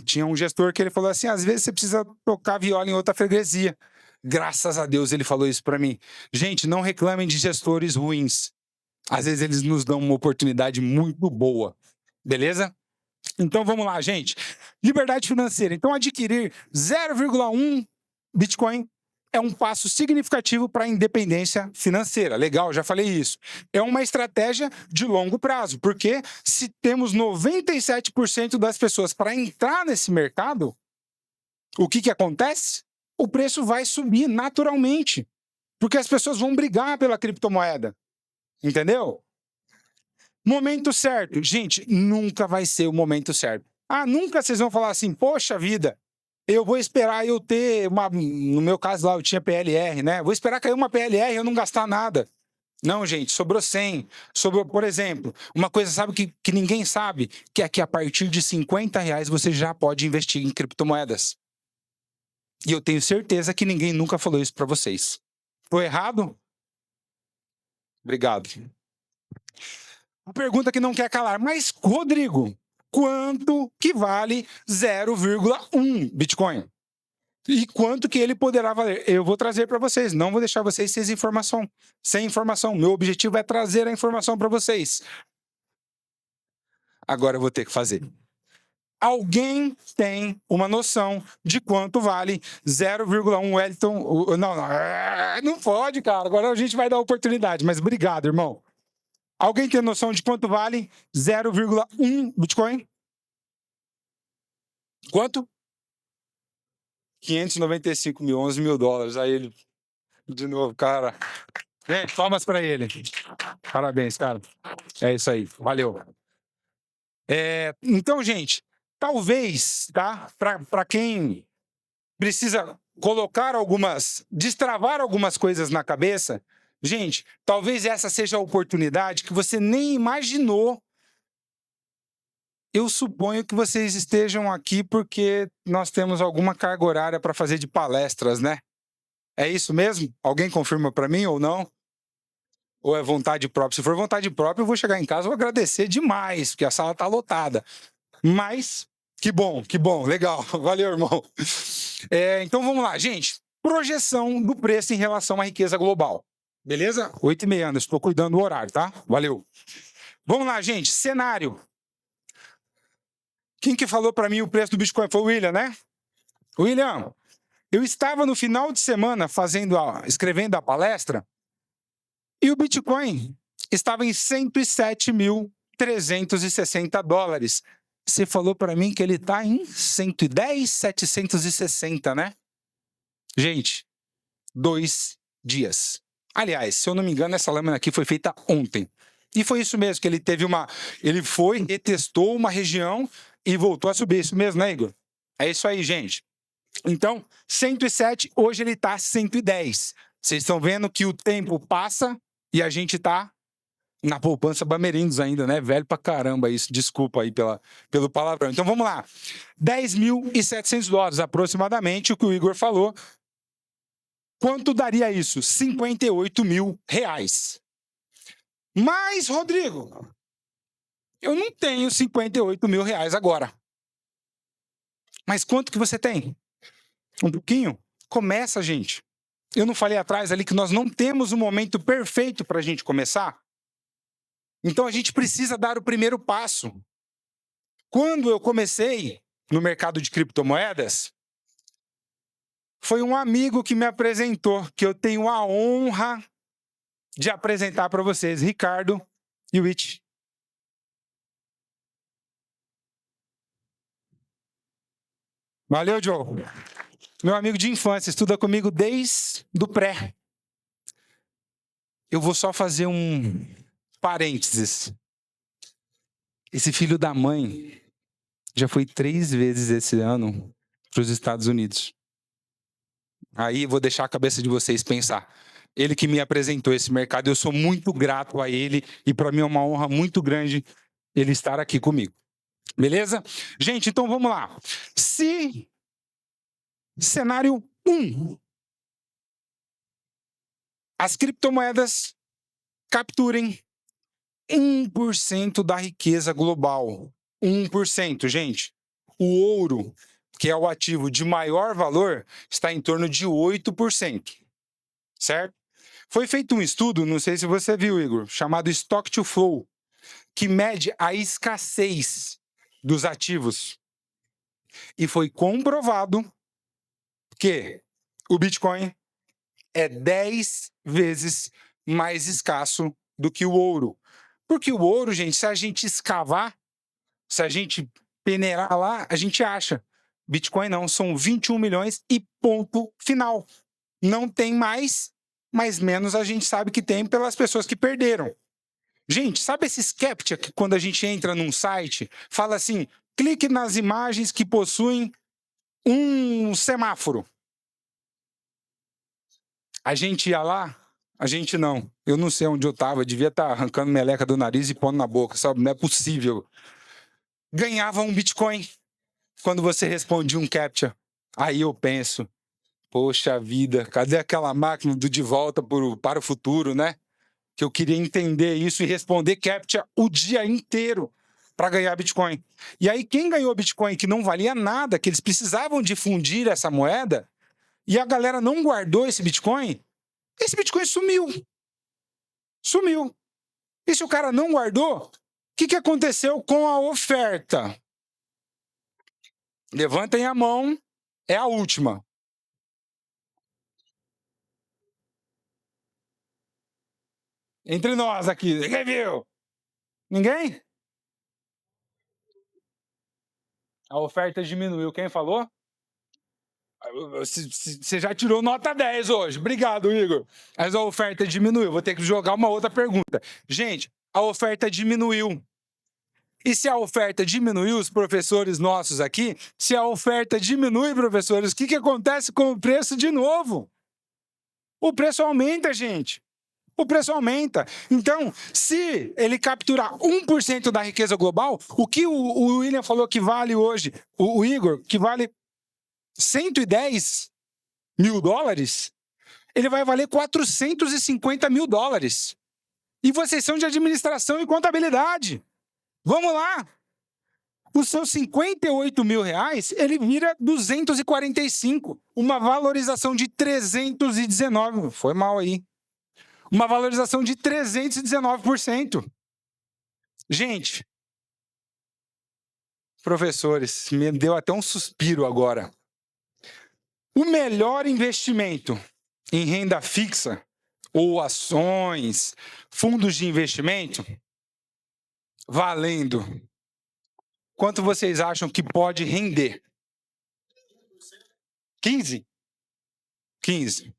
Tinha um gestor que ele falou assim, às vezes você precisa tocar viola em outra freguesia. Graças a Deus ele falou isso para mim. Gente, não reclamem de gestores ruins. Às vezes eles nos dão uma oportunidade muito boa. Beleza? Então vamos lá, gente. Liberdade financeira. Então adquirir 0,1 Bitcoin é um passo significativo para a independência financeira. Legal, já falei isso. É uma estratégia de longo prazo, porque se temos 97% das pessoas para entrar nesse mercado, o que acontece? O preço vai subir naturalmente, porque as pessoas vão brigar pela criptomoeda. Entendeu? Momento certo. Gente, nunca vai ser o momento certo. Nunca vocês vão falar assim, poxa vida, eu vou esperar eu ter uma... No meu caso lá, eu tinha PLR, né? Vou esperar cair uma PLR e eu não gastar nada. Não, gente, sobrou 100. Sobrou, por exemplo, uma coisa, sabe, que ninguém sabe, que é que a partir de R$50 você já pode investir em criptomoedas. E eu tenho certeza que ninguém nunca falou isso para vocês. Foi errado? Obrigado. A pergunta que não quer calar. Mas, Rodrigo, quanto que vale 0,1 Bitcoin? E quanto que ele poderá valer? Eu vou trazer para vocês. Não vou deixar vocês sem informação. Sem informação. Meu objetivo é trazer a informação para vocês. Agora eu vou ter que fazer. Alguém tem uma noção de quanto vale 0,1 Wellington? Não pode, cara. Agora a gente vai dar oportunidade. Mas obrigado, irmão. Alguém tem noção de quanto vale 0,1 Bitcoin? Quanto? 595 mil, 11 mil dólares. Aí ele, de novo, cara. Gente, palmas para ele. Parabéns, cara. É isso aí. Valeu. Então, gente, talvez, tá? Para quem precisa destravar algumas coisas na cabeça, gente, talvez essa seja a oportunidade que você nem imaginou. Eu suponho que vocês estejam aqui porque nós temos alguma carga horária para fazer de palestras, né? É isso mesmo? Alguém confirma para mim ou não? Ou é vontade própria? Se for vontade própria, eu vou chegar em casa e vou agradecer demais, porque a sala está lotada. Mas, que bom, legal. Valeu, irmão. Então vamos lá, gente. Projeção do preço em relação à riqueza global. Beleza? 8h30, Anderson. Estou cuidando do horário, tá? Valeu. Vamos lá, gente. Cenário. Quem que falou para mim o preço do Bitcoin? Foi o William, né? William, eu estava no final de semana escrevendo a palestra e o Bitcoin estava em 107.360 dólares. Você falou para mim que ele está em 110.760, né? Gente, 2 dias. Aliás, se eu não me engano, essa lâmina aqui foi feita ontem. E foi isso mesmo, que ele foi, retestou uma região e voltou a subir. Isso mesmo, né, Igor? É isso aí, gente. Então, 107, hoje ele está 110. Vocês estão vendo que o tempo passa e a gente está na poupança Bamerindos ainda, né? Velho pra caramba isso. Desculpa aí pelo palavrão. Então, vamos lá. 10.700 dólares, aproximadamente, o que o Igor falou. Quanto daria isso? 58 mil reais. Mas, Rodrigo, eu não tenho 58 mil reais agora. Mas quanto que você tem? Um pouquinho? Começa, gente. Eu não falei atrás ali que nós não temos um momento perfeito para a gente começar? Então a gente precisa dar o primeiro passo. Quando eu comecei no mercado de criptomoedas, foi um amigo que me apresentou, que eu tenho a honra de apresentar para vocês, Ricardo Iwich. Valeu, Joe. Meu amigo de infância, estuda comigo desde o pré. Eu vou só fazer um parênteses. Esse filho da mãe já foi 3 vezes esse ano para os Estados Unidos. Aí eu vou deixar a cabeça de vocês pensar. Ele que me apresentou esse mercado, eu sou muito grato a ele e para mim é uma honra muito grande ele estar aqui comigo. Beleza? Gente, então vamos lá. Se cenário 1, as criptomoedas capturem 1% da riqueza global. 1%, gente. O ouro, que é o ativo de maior valor, está em torno de 8%. Certo? Foi feito um estudo, não sei se você viu, Igor, chamado Stock to Flow, que mede a escassez dos ativos. E foi comprovado que o Bitcoin é 10 vezes mais escasso do que o ouro. Porque o ouro, gente, se a gente escavar, se a gente peneirar lá, a gente acha. Bitcoin não, são 21 milhões e ponto final. Não tem mais, mas menos a gente sabe que tem pelas pessoas que perderam. Gente, sabe esses CAPTCHA que quando a gente entra num site, fala assim, clique nas imagens que possuem um semáforo. A gente ia lá, a gente não. Eu não sei onde eu estava, devia estar arrancando meleca do nariz e pondo na boca, sabe? Não é possível. Ganhava um Bitcoin quando você respondia um CAPTCHA. Aí eu penso, poxa vida, cadê aquela máquina do De Volta para o Futuro, né? que eu queria entender isso e responder CAPTCHA o dia inteiro para ganhar Bitcoin. E aí, quem ganhou Bitcoin que não valia nada, que eles precisavam difundir essa moeda, e a galera não guardou esse Bitcoin sumiu. Sumiu. E se o cara não guardou, o que aconteceu com a oferta? Levantem a mão, é a última. Entre nós aqui, ninguém viu? Ninguém? A oferta diminuiu. Quem falou? Você já tirou nota 10 hoje. Obrigado, Igor. Mas a oferta diminuiu. Vou ter que jogar uma outra pergunta. Gente, a oferta diminuiu. E se a oferta diminuiu, os professores nossos aqui, se a oferta diminui, professores, o que acontece com o preço de novo? O preço aumenta, gente. O preço aumenta. Então, se ele capturar 1% da riqueza global, o que o William falou que vale hoje, o Igor, que vale 110 mil dólares, ele vai valer 450 mil dólares. E vocês são de administração e contabilidade. Vamos lá. Os seus 58 mil reais, ele vira 245. Uma valorização de 319. Foi mal aí. Uma valorização de 319%. Gente, professores, me deu até um suspiro agora. O melhor investimento em renda fixa, ou ações, fundos de investimento, valendo, quanto vocês acham que pode render? 15? 15.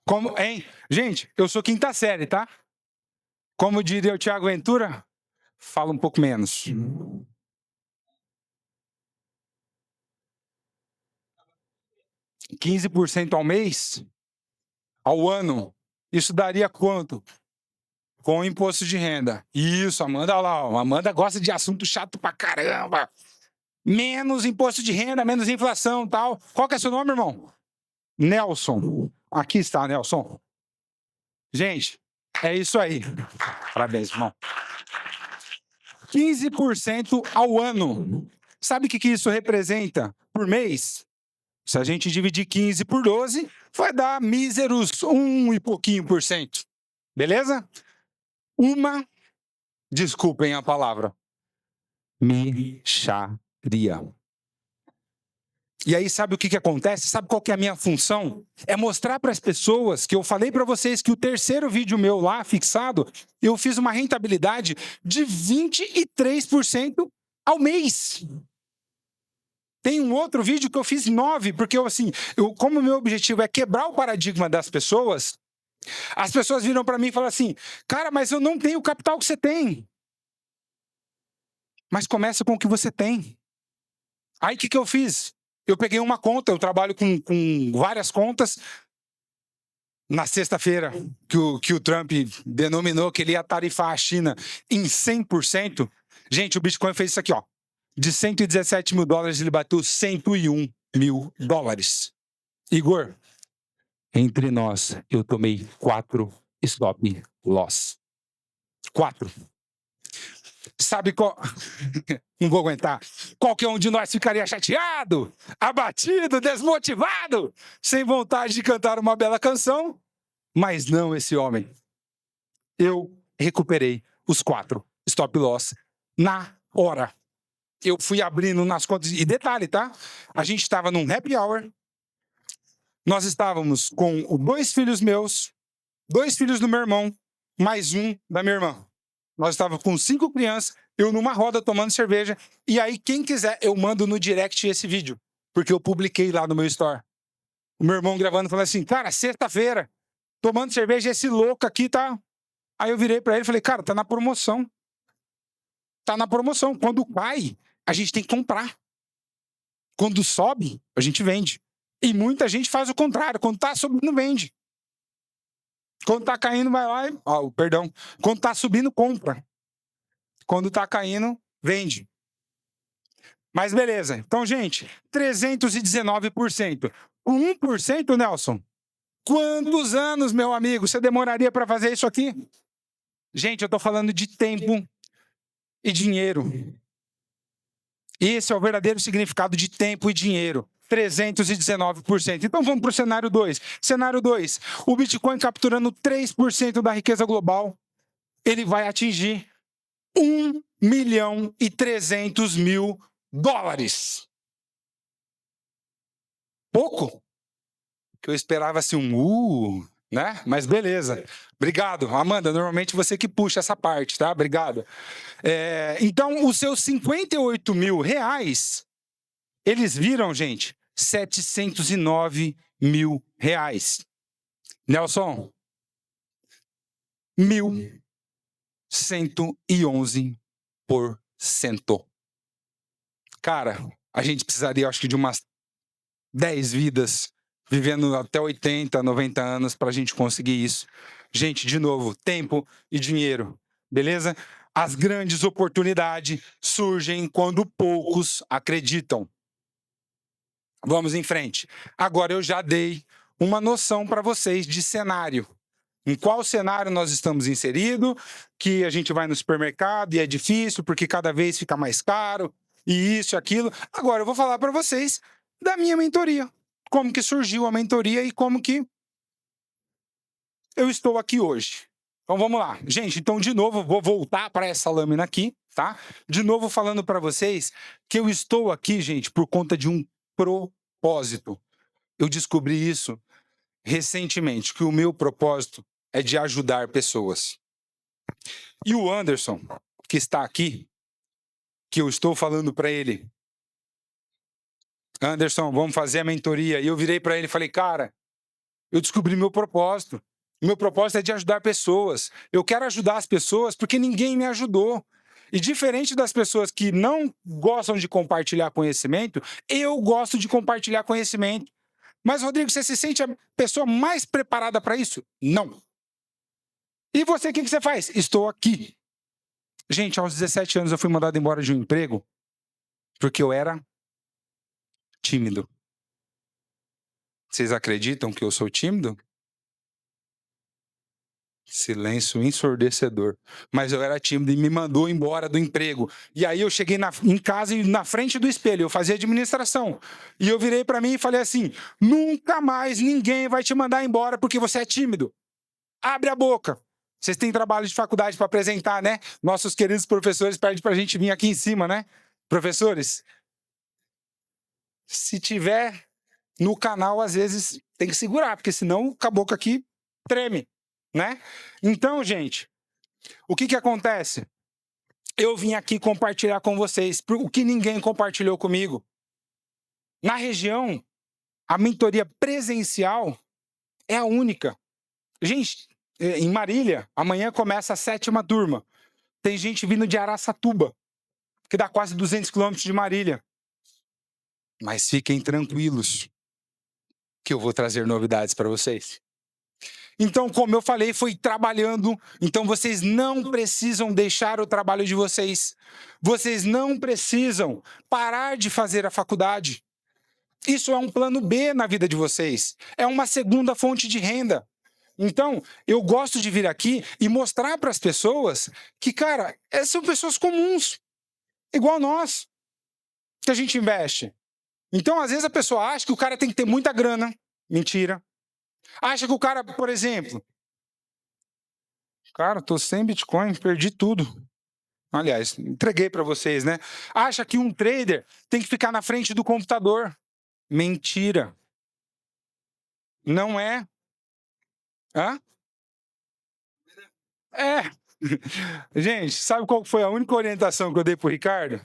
Como, hein? Gente, eu sou quinta série, tá? Como diria o Thiago Ventura, fala um pouco menos. 15% ao mês, ao ano, isso daria quanto? Com o imposto de renda. Isso, Amanda lá, ó. Amanda gosta de assunto chato pra caramba. Menos imposto de renda, menos inflação, tal. Qual que é seu nome, irmão? Nelson. Aqui está, Nelson. Gente, é isso aí. Parabéns, irmão. 15% ao ano. Sabe o que isso representa por mês? Se a gente dividir 15 por 12, vai dar míseros 1 e pouquinho por cento. Beleza? Desculpem a palavra, mixaria. E aí, sabe o que acontece? Sabe qual que é a minha função? É mostrar para as pessoas que eu falei para vocês que o terceiro vídeo meu lá, fixado, eu fiz uma rentabilidade de 23% ao mês. Tem um outro vídeo que eu fiz 9%, porque como o meu objetivo é quebrar o paradigma das pessoas, as pessoas viram para mim e falaram assim, cara, mas eu não tenho o capital que você tem. Mas começa com o que você tem. Aí o que eu fiz? Eu peguei uma conta, eu trabalho com várias contas. Na sexta-feira, que o Trump denominou que ele ia tarifar a China em 100%, gente, o Bitcoin fez isso aqui, ó. De 117 mil dólares, ele bateu 101 mil dólares. Igor, entre nós, eu tomei 4 stop loss. 4. Sabe qual... Não vou aguentar. Qualquer um de nós ficaria chateado, abatido, desmotivado, sem vontade de cantar uma bela canção, mas não esse homem. Eu recuperei os 4 stop loss na hora. Eu fui abrindo nas contas. E detalhe, tá? A gente estava num happy hour. Nós estávamos com 2 filhos meus, 2 filhos do meu irmão, mais um da minha irmã. Nós estávamos com 5 crianças, eu numa roda tomando cerveja. E aí, quem quiser, eu mando no direct esse vídeo. Porque eu publiquei lá no meu store. O meu irmão gravando, falando assim, cara, sexta-feira, tomando cerveja, esse louco aqui tá... Aí eu virei pra ele e falei, cara, tá na promoção. Tá na promoção. Quando cai, a gente tem que comprar. Quando sobe, a gente vende. E muita gente faz o contrário. Quando tá subindo, vende. Quando tá caindo, vai lá e... perdão. Quando tá subindo, compra. Quando tá caindo, vende. Mas beleza. Então, gente, 319%. O 1%, Nelson, Quantos anos, meu amigo, você demoraria para fazer isso aqui? Gente, eu estou falando de tempo e dinheiro. Esse é o verdadeiro significado de tempo e dinheiro. 319%. Então vamos para o cenário 2. Cenário 2. O Bitcoin capturando 3% da riqueza global, ele vai atingir 1.300.000 dólares. Pouco? Que eu esperava assim né? Mas beleza. Obrigado, Amanda. Normalmente você que puxa essa parte, tá? Obrigado. Então, os seus 58 mil reais, eles viram, gente, 709 mil reais. Nelson, 1.111%. Cara, a gente precisaria, acho que, de umas 10 vidas vivendo até 80, 90 anos para a gente conseguir isso. Gente, de novo, tempo e dinheiro, beleza? As grandes oportunidades surgem quando poucos acreditam. Vamos em frente. Agora eu já dei uma noção para vocês de cenário. Em qual cenário nós estamos inseridos, que a gente vai no supermercado e é difícil porque cada vez fica mais caro, e isso e aquilo. Agora eu vou falar para vocês da minha mentoria. Como que surgiu a mentoria e como que eu estou aqui hoje. Então vamos lá. Gente, então de novo vou voltar para essa lâmina aqui, tá? De novo falando para vocês que eu estou aqui, gente, por conta de um propósito. Eu descobri isso recentemente, que o meu propósito é de ajudar pessoas. E o Anderson, que está aqui, que eu estou falando para ele, Anderson, vamos fazer a mentoria. E eu virei para ele e falei, cara, eu descobri meu propósito. Meu propósito é de ajudar pessoas. Eu quero ajudar as pessoas porque ninguém me ajudou. E diferente das pessoas que não gostam de compartilhar conhecimento, eu gosto de compartilhar conhecimento. Mas, Rodrigo, você se sente a pessoa mais preparada para isso? Não. E você, o que você faz? Estou aqui. Gente, aos 17 anos eu fui mandado embora de um emprego porque eu era tímido. Vocês acreditam que eu sou tímido? Silêncio ensurdecedor. Mas eu era tímido e me mandou embora do emprego. E aí eu cheguei em casa e na frente do espelho, eu fazia administração. E eu virei para mim e falei assim, nunca mais ninguém vai te mandar embora porque você é tímido. Abre a boca. Vocês têm trabalho de faculdade para apresentar, né? Nossos queridos professores pedem para a gente vir aqui em cima, né? Professores, se tiver no canal, às vezes tem que segurar, porque senão o caboclo aqui treme, né? Então, gente, o que acontece? Eu vim aqui compartilhar com vocês o que ninguém compartilhou comigo. Na região, a mentoria presencial é a única. Gente, em Marília, amanhã começa a 7ª turma. Tem gente vindo de Araçatuba, que dá quase 200 quilômetros de Marília. Mas fiquem tranquilos, que eu vou trazer novidades para vocês. Então, como eu falei, foi trabalhando. Então, vocês não precisam deixar o trabalho de vocês. Vocês não precisam parar de fazer a faculdade. Isso é um plano B na vida de vocês. É uma segunda fonte de renda. Então, eu gosto de vir aqui e mostrar para as pessoas que, cara, são pessoas comuns, igual nós, que a gente investe. Então, às vezes a pessoa acha que o cara tem que ter muita grana. Mentira. Acha que o cara, por exemplo, cara, tô sem Bitcoin, perdi tudo. Aliás, entreguei para vocês, né? Acha que um trader tem que ficar na frente do computador. Mentira. Não é. Hã? É. Gente, sabe qual foi a única orientação que eu dei pro Ricardo?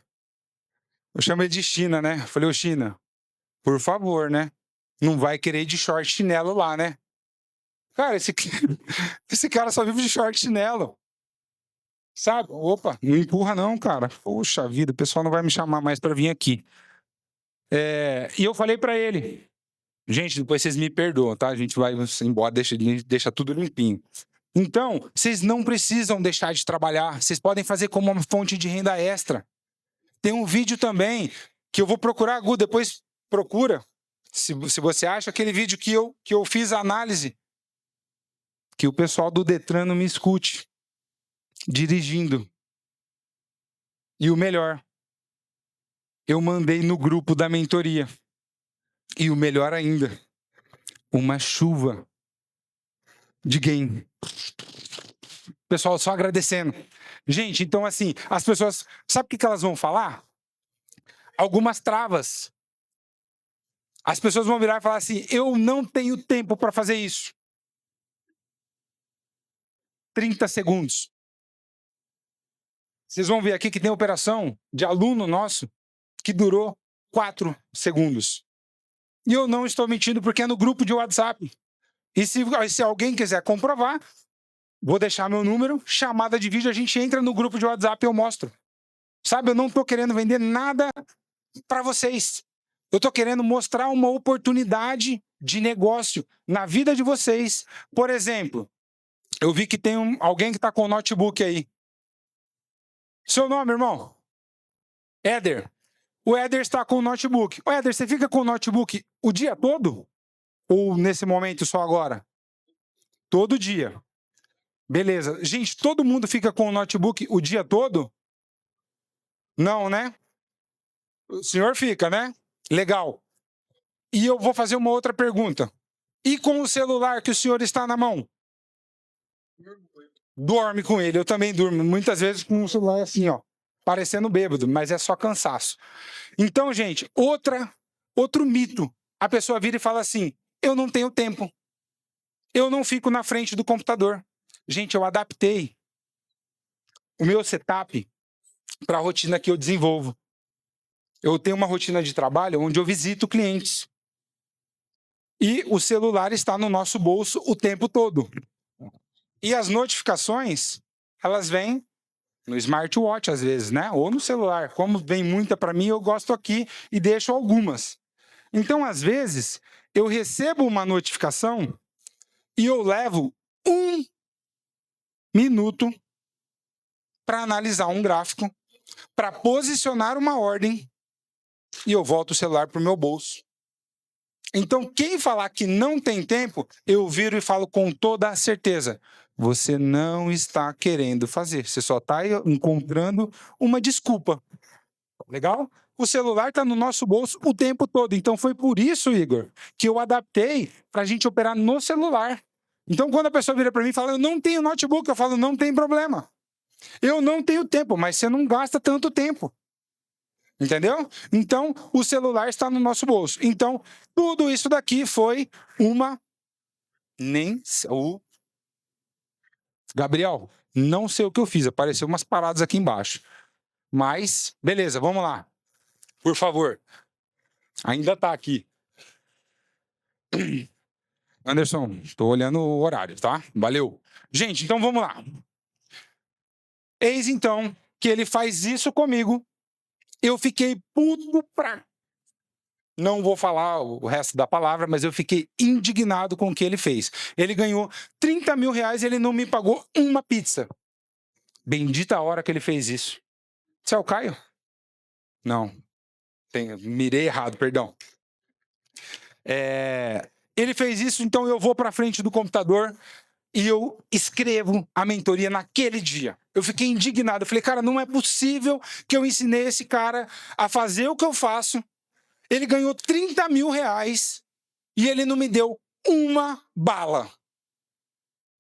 Eu chamei de China, né? Falei, ô China, por favor, né? Não vai querer ir de short chinelo lá, né? Cara, esse cara só vive de short chinelo. Sabe? Opa, não empurra não, cara. Poxa vida, o pessoal não vai me chamar mais para vir aqui. E eu falei para ele, gente, depois vocês me perdoam, tá? A gente vai embora, deixa tudo limpinho. Então, vocês não precisam deixar de trabalhar. Vocês podem fazer como uma fonte de renda extra. Tem um vídeo também que eu vou procurar, Gu, depois procura. Se você acha aquele vídeo que eu fiz a análise, que o pessoal do Detran não me escute dirigindo. E o melhor, eu mandei no grupo da mentoria. E o melhor ainda, uma chuva de game. Pessoal só agradecendo. Gente, então assim, as pessoas, sabe o que elas vão falar? Algumas travas. As pessoas vão virar e falar assim, eu não tenho tempo para fazer isso. 30 segundos. Vocês vão ver aqui que tem operação de aluno nosso que durou 4 segundos. E eu não estou mentindo porque é no grupo de WhatsApp. E se alguém quiser comprovar, vou deixar meu número, chamada de vídeo, a gente entra no grupo de WhatsApp e eu mostro. Sabe, eu não estou querendo vender nada para vocês. Eu estou querendo mostrar uma oportunidade de negócio na vida de vocês. Por exemplo, eu vi que tem alguém que está com o notebook aí. Seu nome, irmão? Éder. O Éder está com o notebook. Ô, Éder, você fica com o notebook o dia todo? Ou nesse momento só agora? Todo dia. Beleza. Gente, todo mundo fica com o notebook o dia todo? Não, né? O senhor fica, né? Legal. E eu vou fazer uma outra pergunta. E com o celular que o senhor está na mão? Dorme com ele. Eu também durmo. Muitas vezes com o celular assim, ó. Parecendo bêbado, mas é só cansaço. Então, gente, outro mito. A pessoa vira e fala assim, eu não tenho tempo. Eu não fico na frente do computador. Gente, eu adaptei o meu setup para a rotina que eu desenvolvo. Eu tenho uma rotina de trabalho onde eu visito clientes. E o celular está no nosso bolso o tempo todo. E as notificações, elas vêm no smartwatch às vezes, né? Ou no celular. Como vem muita para mim, eu gosto aqui e deixo algumas. Então, às vezes, eu recebo uma notificação e eu levo 1 minuto para analisar um gráfico, para posicionar uma ordem e eu volto o celular para o meu bolso. Então, quem falar que não tem tempo, eu viro e falo com toda a certeza. Você não está querendo fazer. Você só está encontrando uma desculpa. Legal? O celular está no nosso bolso o tempo todo. Então, foi por isso, Igor, que eu adaptei para a gente operar no celular. Então, quando a pessoa vira para mim e fala, eu não tenho notebook, eu falo, não tem problema. Eu não tenho tempo, mas você não gasta tanto tempo. Entendeu? Então, o celular está no nosso bolso. Então, tudo isso daqui foi uma... Gabriel, não sei o que eu fiz. Apareceu umas paradas aqui embaixo. Mas, beleza, vamos lá. Por favor. Ainda está aqui. Anderson, estou olhando o horário, tá? Valeu. Gente, então vamos lá. Eis então que ele faz isso comigo. Eu fiquei puto pra... Não vou falar o resto da palavra, mas eu fiquei indignado com o que ele fez. Ele ganhou 30 mil reais e ele não me pagou uma pizza. Bendita a hora que ele fez isso. Você é o Caio? Não. Mirei errado, perdão. Ele fez isso, então eu vou para frente do computador e eu escrevo a mentoria naquele dia. Eu fiquei indignado. Eu falei, cara, não é possível que eu ensinei esse cara a fazer o que eu faço. Ele ganhou 30 mil reais e ele não me deu uma bala.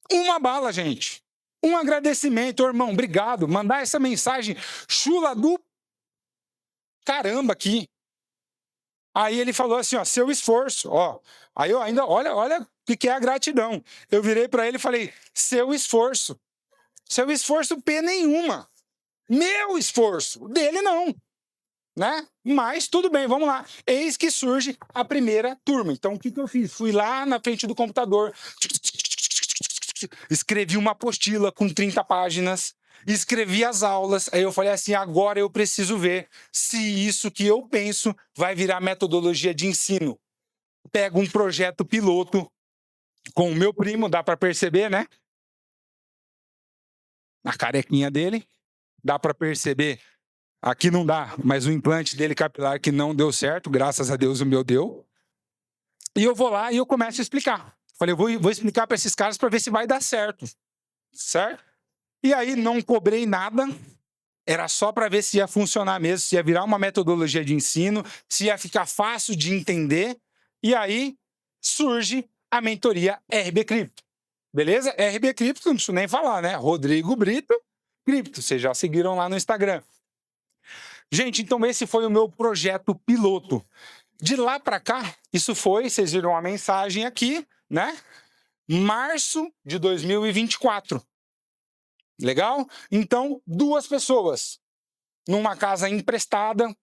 Uma bala, gente. Um agradecimento, irmão, obrigado. Mandar essa mensagem chula do caramba aqui. Aí ele falou assim, ó, seu esforço, ó. Aí eu ainda, olha o que é a gratidão. Eu virei para ele e falei, seu esforço. Seu esforço P nenhuma. Meu esforço, dele não. Né? Mas tudo bem, vamos lá. Eis que surge a primeira turma. Então, o que eu fiz? Fui lá na frente do computador, escrevi uma apostila com 30 páginas, escrevi as aulas. Aí eu falei assim, agora eu preciso ver se isso que eu penso vai virar metodologia de ensino. Pego um projeto piloto com o meu primo, dá para perceber, né? A carequinha dele, dá para perceber. Aqui não dá, mas o implante dele capilar que não deu certo, graças a Deus o meu deu. E eu vou lá e eu começo a explicar. Falei, eu vou explicar para esses caras para ver se vai dar certo. Certo? E aí não cobrei nada. Era só para ver se ia funcionar mesmo, se ia virar uma metodologia de ensino, se ia ficar fácil de entender. E aí surge a mentoria RB Cripto. Beleza? RB Cripto, não preciso nem falar, né? Rodrigo Brito Cripto. Vocês já seguiram lá no Instagram. Gente, então esse foi o meu projeto piloto. De lá para cá, isso foi, vocês viram a mensagem aqui, né? Março de 2024. Legal? Então, 2 pessoas numa casa emprestada,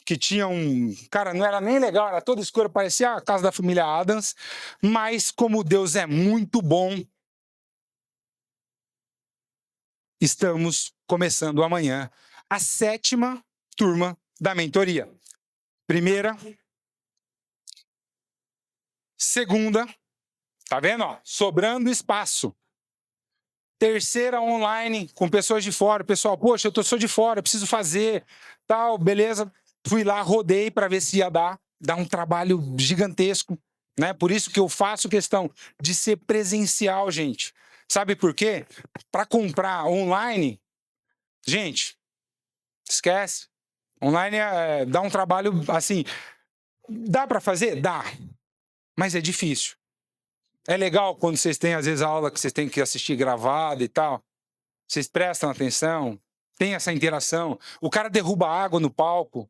que tinha um... Cara, não era nem legal, era toda escura, parecia a casa da família Adams, mas como Deus é muito bom, estamos começando amanhã a 7ª turma da mentoria. Primeira, segunda, tá vendo? Ó, sobrando espaço. Terceira online, com pessoas de fora. Pessoal, poxa, eu sou de fora, preciso fazer, tal, beleza. Fui lá, rodei para ver se ia dar um trabalho gigantesco, né? Por isso que eu faço questão de ser presencial, gente. Sabe por quê? Para comprar online, gente, esquece. Online dá um trabalho assim. Dá para fazer? Dá. Mas é difícil. É legal quando vocês têm, às vezes, a aula que vocês têm que assistir gravada e tal. Vocês prestam atenção, tem essa interação. O cara derruba água no palco,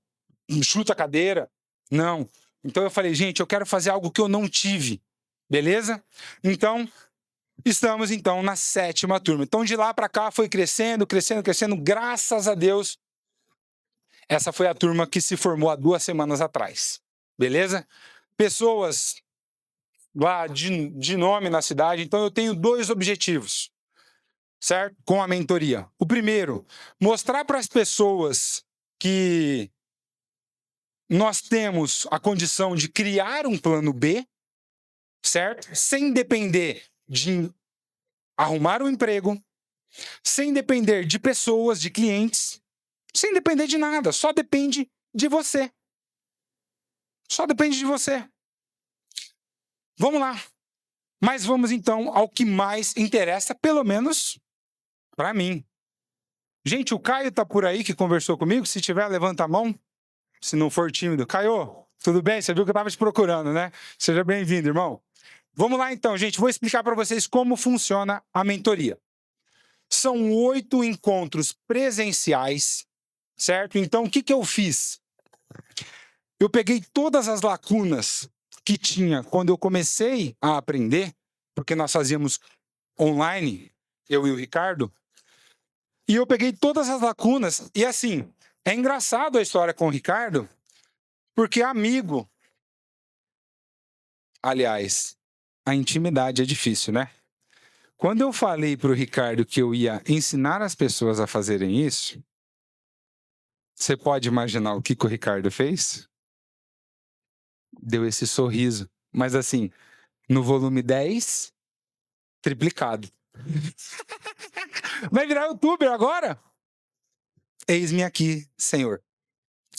chuta a cadeira. Não. Então eu falei, gente, eu quero fazer algo que eu não tive. Beleza? Então, estamos então na 7ª turma. Então, de lá para cá foi crescendo, crescendo, crescendo. Graças a Deus, essa foi a turma que se formou há 2 semanas atrás. Beleza? Pessoas lá de nome na cidade. Então, eu tenho 2 objetivos, certo? Com a mentoria. O primeiro, mostrar para as pessoas que nós temos a condição de criar um plano B, certo? Sem depender de arrumar um emprego, sem depender de pessoas, de clientes, sem depender de nada, só depende de você. Só depende de você. Vamos lá. Mas vamos então ao que mais interessa, pelo menos para mim. Gente, o Caio tá por aí que conversou comigo. Se tiver, levanta a mão. Se não for tímido. Caio, tudo bem? Você viu que eu estava te procurando, né? Seja bem-vindo, irmão. Vamos lá então, gente. Vou explicar para vocês como funciona a mentoria. São 8 encontros presenciais, certo? Então, o que eu fiz? Eu peguei todas as lacunas que tinha quando eu comecei a aprender, porque nós fazíamos online, eu e o Ricardo, e eu peguei todas as lacunas, e assim, é engraçado a história com o Ricardo, porque amigo, aliás, a intimidade é difícil, né? Quando eu falei para o Ricardo que eu ia ensinar as pessoas a fazerem isso, você pode imaginar o que o Ricardo fez? Deu esse sorriso, mas assim, no volume 10, triplicado. Vai virar youtuber agora? Eis-me aqui, Senhor.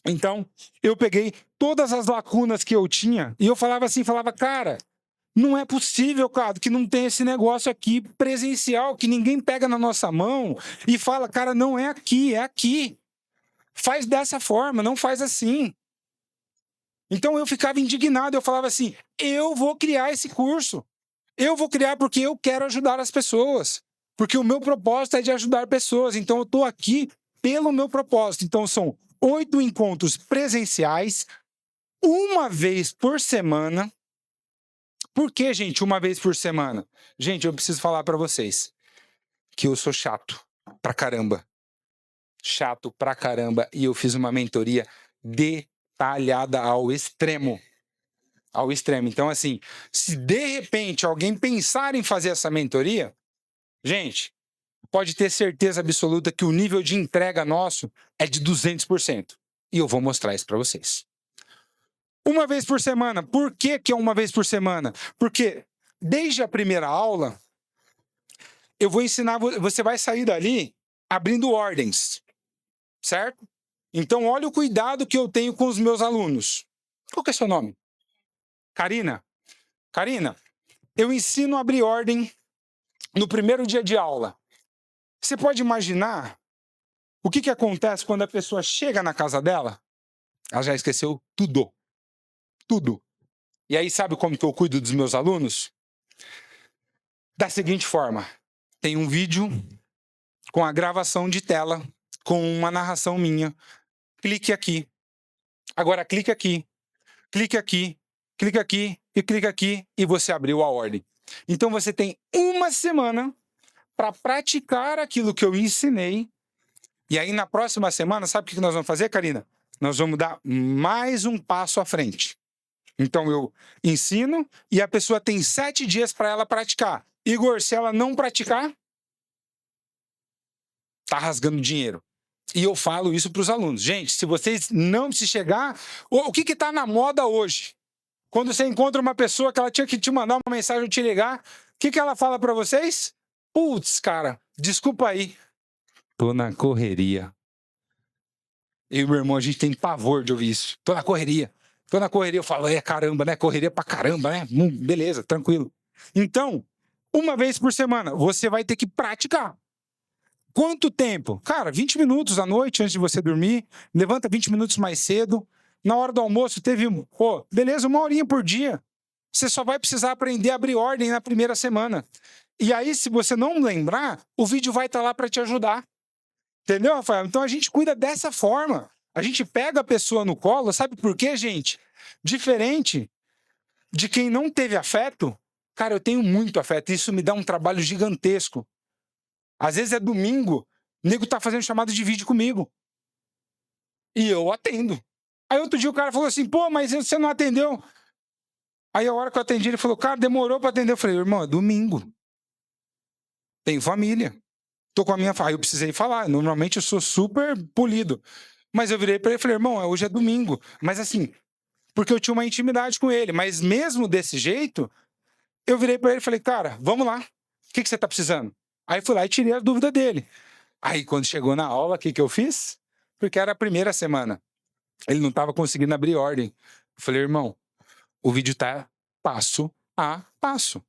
Então, eu peguei todas as lacunas que eu tinha e eu falava assim, cara, não é possível, cara, que não tem esse negócio aqui presencial, que ninguém pega na nossa mão e fala, cara, não é aqui, é aqui. Faz dessa forma, não faz assim. Então eu ficava indignado, eu falava assim, eu vou criar esse curso. Eu vou criar porque eu quero ajudar as pessoas. Porque o meu propósito é de ajudar pessoas. Então eu estou aqui pelo meu propósito. Então são 8 encontros presenciais, 1 vez por semana. Por que, gente, 1 vez por semana? Gente, eu preciso falar para vocês que eu sou chato pra caramba. Chato pra caramba. E eu fiz uma mentoria detalhada ao extremo. Ao extremo. Então, assim, se de repente alguém pensar em fazer essa mentoria, gente, pode ter certeza absoluta que o nível de entrega nosso é de 200%. E eu vou mostrar isso para vocês. 1 vez por semana. Por que é 1 vez por semana? Porque desde a primeira aula, eu vou ensinar, você vai sair dali abrindo ordens, certo? Então, olha o cuidado que eu tenho com os meus alunos. Qual que é seu nome? Karina. Karina, eu ensino a abrir ordem no primeiro dia de aula. Você pode imaginar o que acontece quando a pessoa chega na casa dela? Ela já esqueceu tudo. Tudo. E aí, sabe como que eu cuido dos meus alunos? Da seguinte forma: tem um vídeo com a gravação de tela, com uma narração minha. Clique aqui. Agora clique aqui. Clique aqui. Clique aqui e clique aqui e você abriu a ordem. Então você tem uma semana para praticar aquilo que eu ensinei. E aí na próxima semana, sabe o que nós vamos fazer, Karina? Nós vamos dar mais um passo à frente. Então eu ensino e a pessoa tem 7 dias para ela praticar. Igor, se ela não praticar, tá rasgando dinheiro. E eu falo isso para os alunos. Gente, se vocês não se chegar... O que está na moda hoje? Quando você encontra uma pessoa que ela tinha que te mandar uma mensagem ou te ligar, o que ela fala para vocês? Putz, cara, desculpa aí. Tô na correria. Eu e meu irmão, a gente tem pavor de ouvir isso. Tô na correria. Tô na correria. Eu falo, caramba, né? Correria pra caramba, né? Beleza, tranquilo. Então, uma vez por semana, você vai ter que praticar. Quanto tempo? Cara, 20 minutos à noite antes de você dormir. Levanta 20 minutos mais cedo. Na hora do almoço teve, beleza, 1 horinha por dia. Você só vai precisar aprender a abrir ordem na primeira semana. E aí, se você não lembrar, o vídeo vai estar lá para te ajudar. Entendeu, Rafael? Então a gente cuida dessa forma. A gente pega a pessoa no colo, sabe por quê, gente? Diferente de quem não teve afeto. Cara, eu tenho muito afeto. Isso me dá um trabalho gigantesco. Às vezes é domingo, o nego tá fazendo chamada de vídeo comigo. E eu atendo. Aí outro dia o cara falou assim, pô, mas você não atendeu? Aí a hora que eu atendi, ele falou, cara, demorou para atender. Eu falei, irmão, é domingo. Tenho família. Tô com a minha família. Aí eu precisei falar. Normalmente eu sou super polido. Mas eu virei para ele e falei, irmão, hoje é domingo. Mas assim, porque eu tinha uma intimidade com ele. Mas mesmo desse jeito, eu virei para ele e falei, cara, vamos lá. O que você tá precisando? Aí fui lá e tirei a dúvida dele. Aí quando chegou na aula, o que eu fiz? Porque era a primeira semana. Ele não estava conseguindo abrir ordem. Eu falei, irmão, o vídeo tá passo a passo.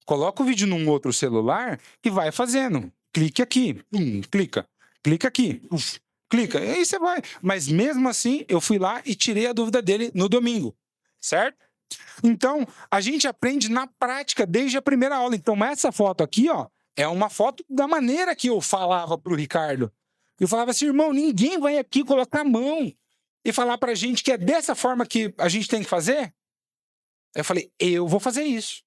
Coloca o vídeo num outro celular e vai fazendo. Clique aqui, clica. Clica aqui, clica. E aí você vai. Mas mesmo assim, eu fui lá e tirei a dúvida dele no domingo. Certo? Então, a gente aprende na prática desde a primeira aula. Então, essa foto aqui, é uma foto da maneira que eu falava pro Ricardo. Eu falava assim, irmão, ninguém vai aqui colocar a mão e falar pra gente que é dessa forma que a gente tem que fazer. Eu falei, eu vou fazer isso.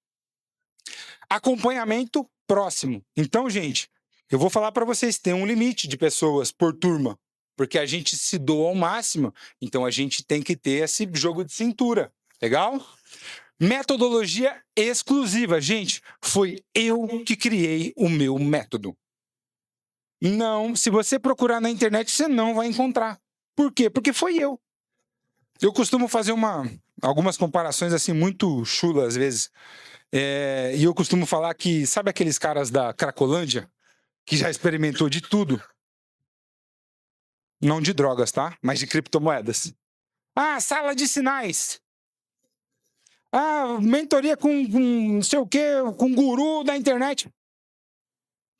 Acompanhamento próximo. Então, gente, eu vou falar para vocês, tem um limite de pessoas por turma, porque a gente se doa ao máximo, então a gente tem que ter esse jogo de cintura. Legal? Metodologia exclusiva. Gente, foi eu que criei o meu método. Não, se você procurar na internet, você não vai encontrar. Por quê? Porque foi eu. Eu costumo fazer algumas comparações assim muito chulas às vezes. E eu costumo falar que, sabe aqueles caras da Cracolândia, que já experimentou de tudo? Não de drogas, tá? Mas de criptomoedas. Ah, sala de sinais. Ah, mentoria com não sei o quê, com guru da internet.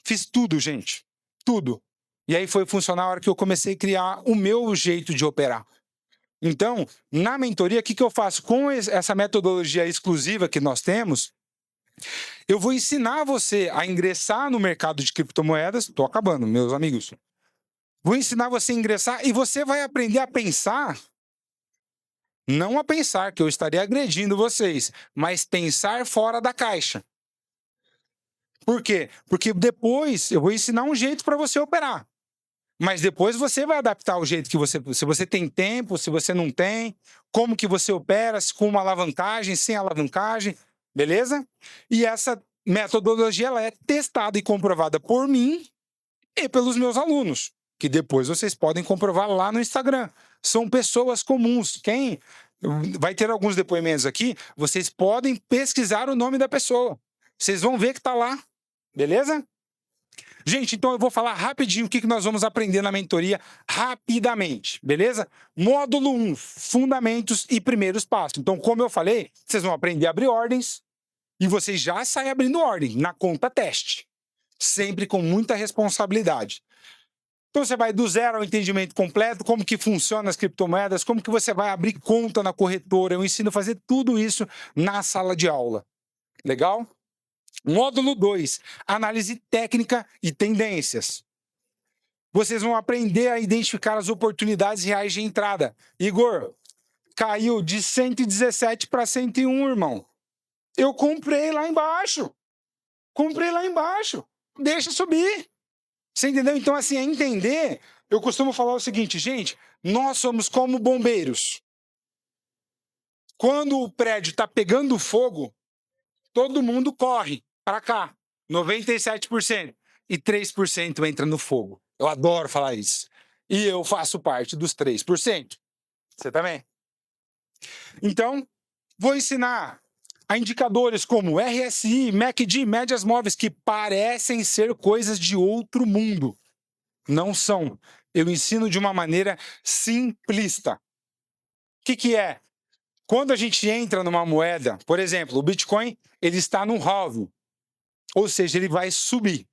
Fiz tudo, gente. Tudo. E aí foi funcionar a hora que eu comecei a criar o meu jeito de operar. Então, na mentoria, o que eu faço? Com essa metodologia exclusiva que nós temos, eu vou ensinar você a ingressar no mercado de criptomoedas. Estou acabando, meus amigos. Vou ensinar você a ingressar e você vai aprender a pensar. Não a pensar que eu estaria agredindo vocês, mas pensar fora da caixa. Por quê? Porque depois eu vou ensinar um jeito para você operar. Mas depois você vai adaptar o jeito que você... Se você tem tempo, se você não tem, como que você opera, se com uma alavancagem, sem alavancagem, beleza? E essa metodologia ela é testada e comprovada por mim e pelos meus alunos, que depois vocês podem comprovar lá no Instagram. São pessoas comuns. Quem vai ter alguns depoimentos aqui, vocês podem pesquisar o nome da pessoa. Vocês vão ver que está lá, beleza? Gente, então eu vou falar rapidinho o que nós vamos aprender na mentoria, rapidamente, beleza? Módulo 1, fundamentos e primeiros passos. Então, como eu falei, vocês vão aprender a abrir ordens e vocês já saem abrindo ordem na conta teste, sempre com muita responsabilidade. Então, você vai do zero ao entendimento completo, como que funciona as criptomoedas, como que você vai abrir conta na corretora. Eu ensino a fazer tudo isso na sala de aula. Legal? Módulo 2, análise técnica e tendências. Vocês vão aprender a identificar as oportunidades reais de entrada. Igor, caiu de 117 para 101, irmão. Eu comprei lá embaixo. Deixa subir. Você entendeu? Então, assim, é entender. Eu costumo falar o seguinte, gente, nós somos como bombeiros. Quando o prédio está pegando fogo, todo mundo corre para cá, 97%, e 3% entra no fogo. Eu adoro falar isso. E eu faço parte dos 3%. Você também? Então, vou ensinar a indicadores como RSI, MACD, médias móveis, que parecem ser coisas de outro mundo. Não são. Eu ensino de uma maneira simplista. O que é? Quando a gente entra numa moeda, por exemplo, o Bitcoin, ele está no halving. Ou seja, ele vai subir.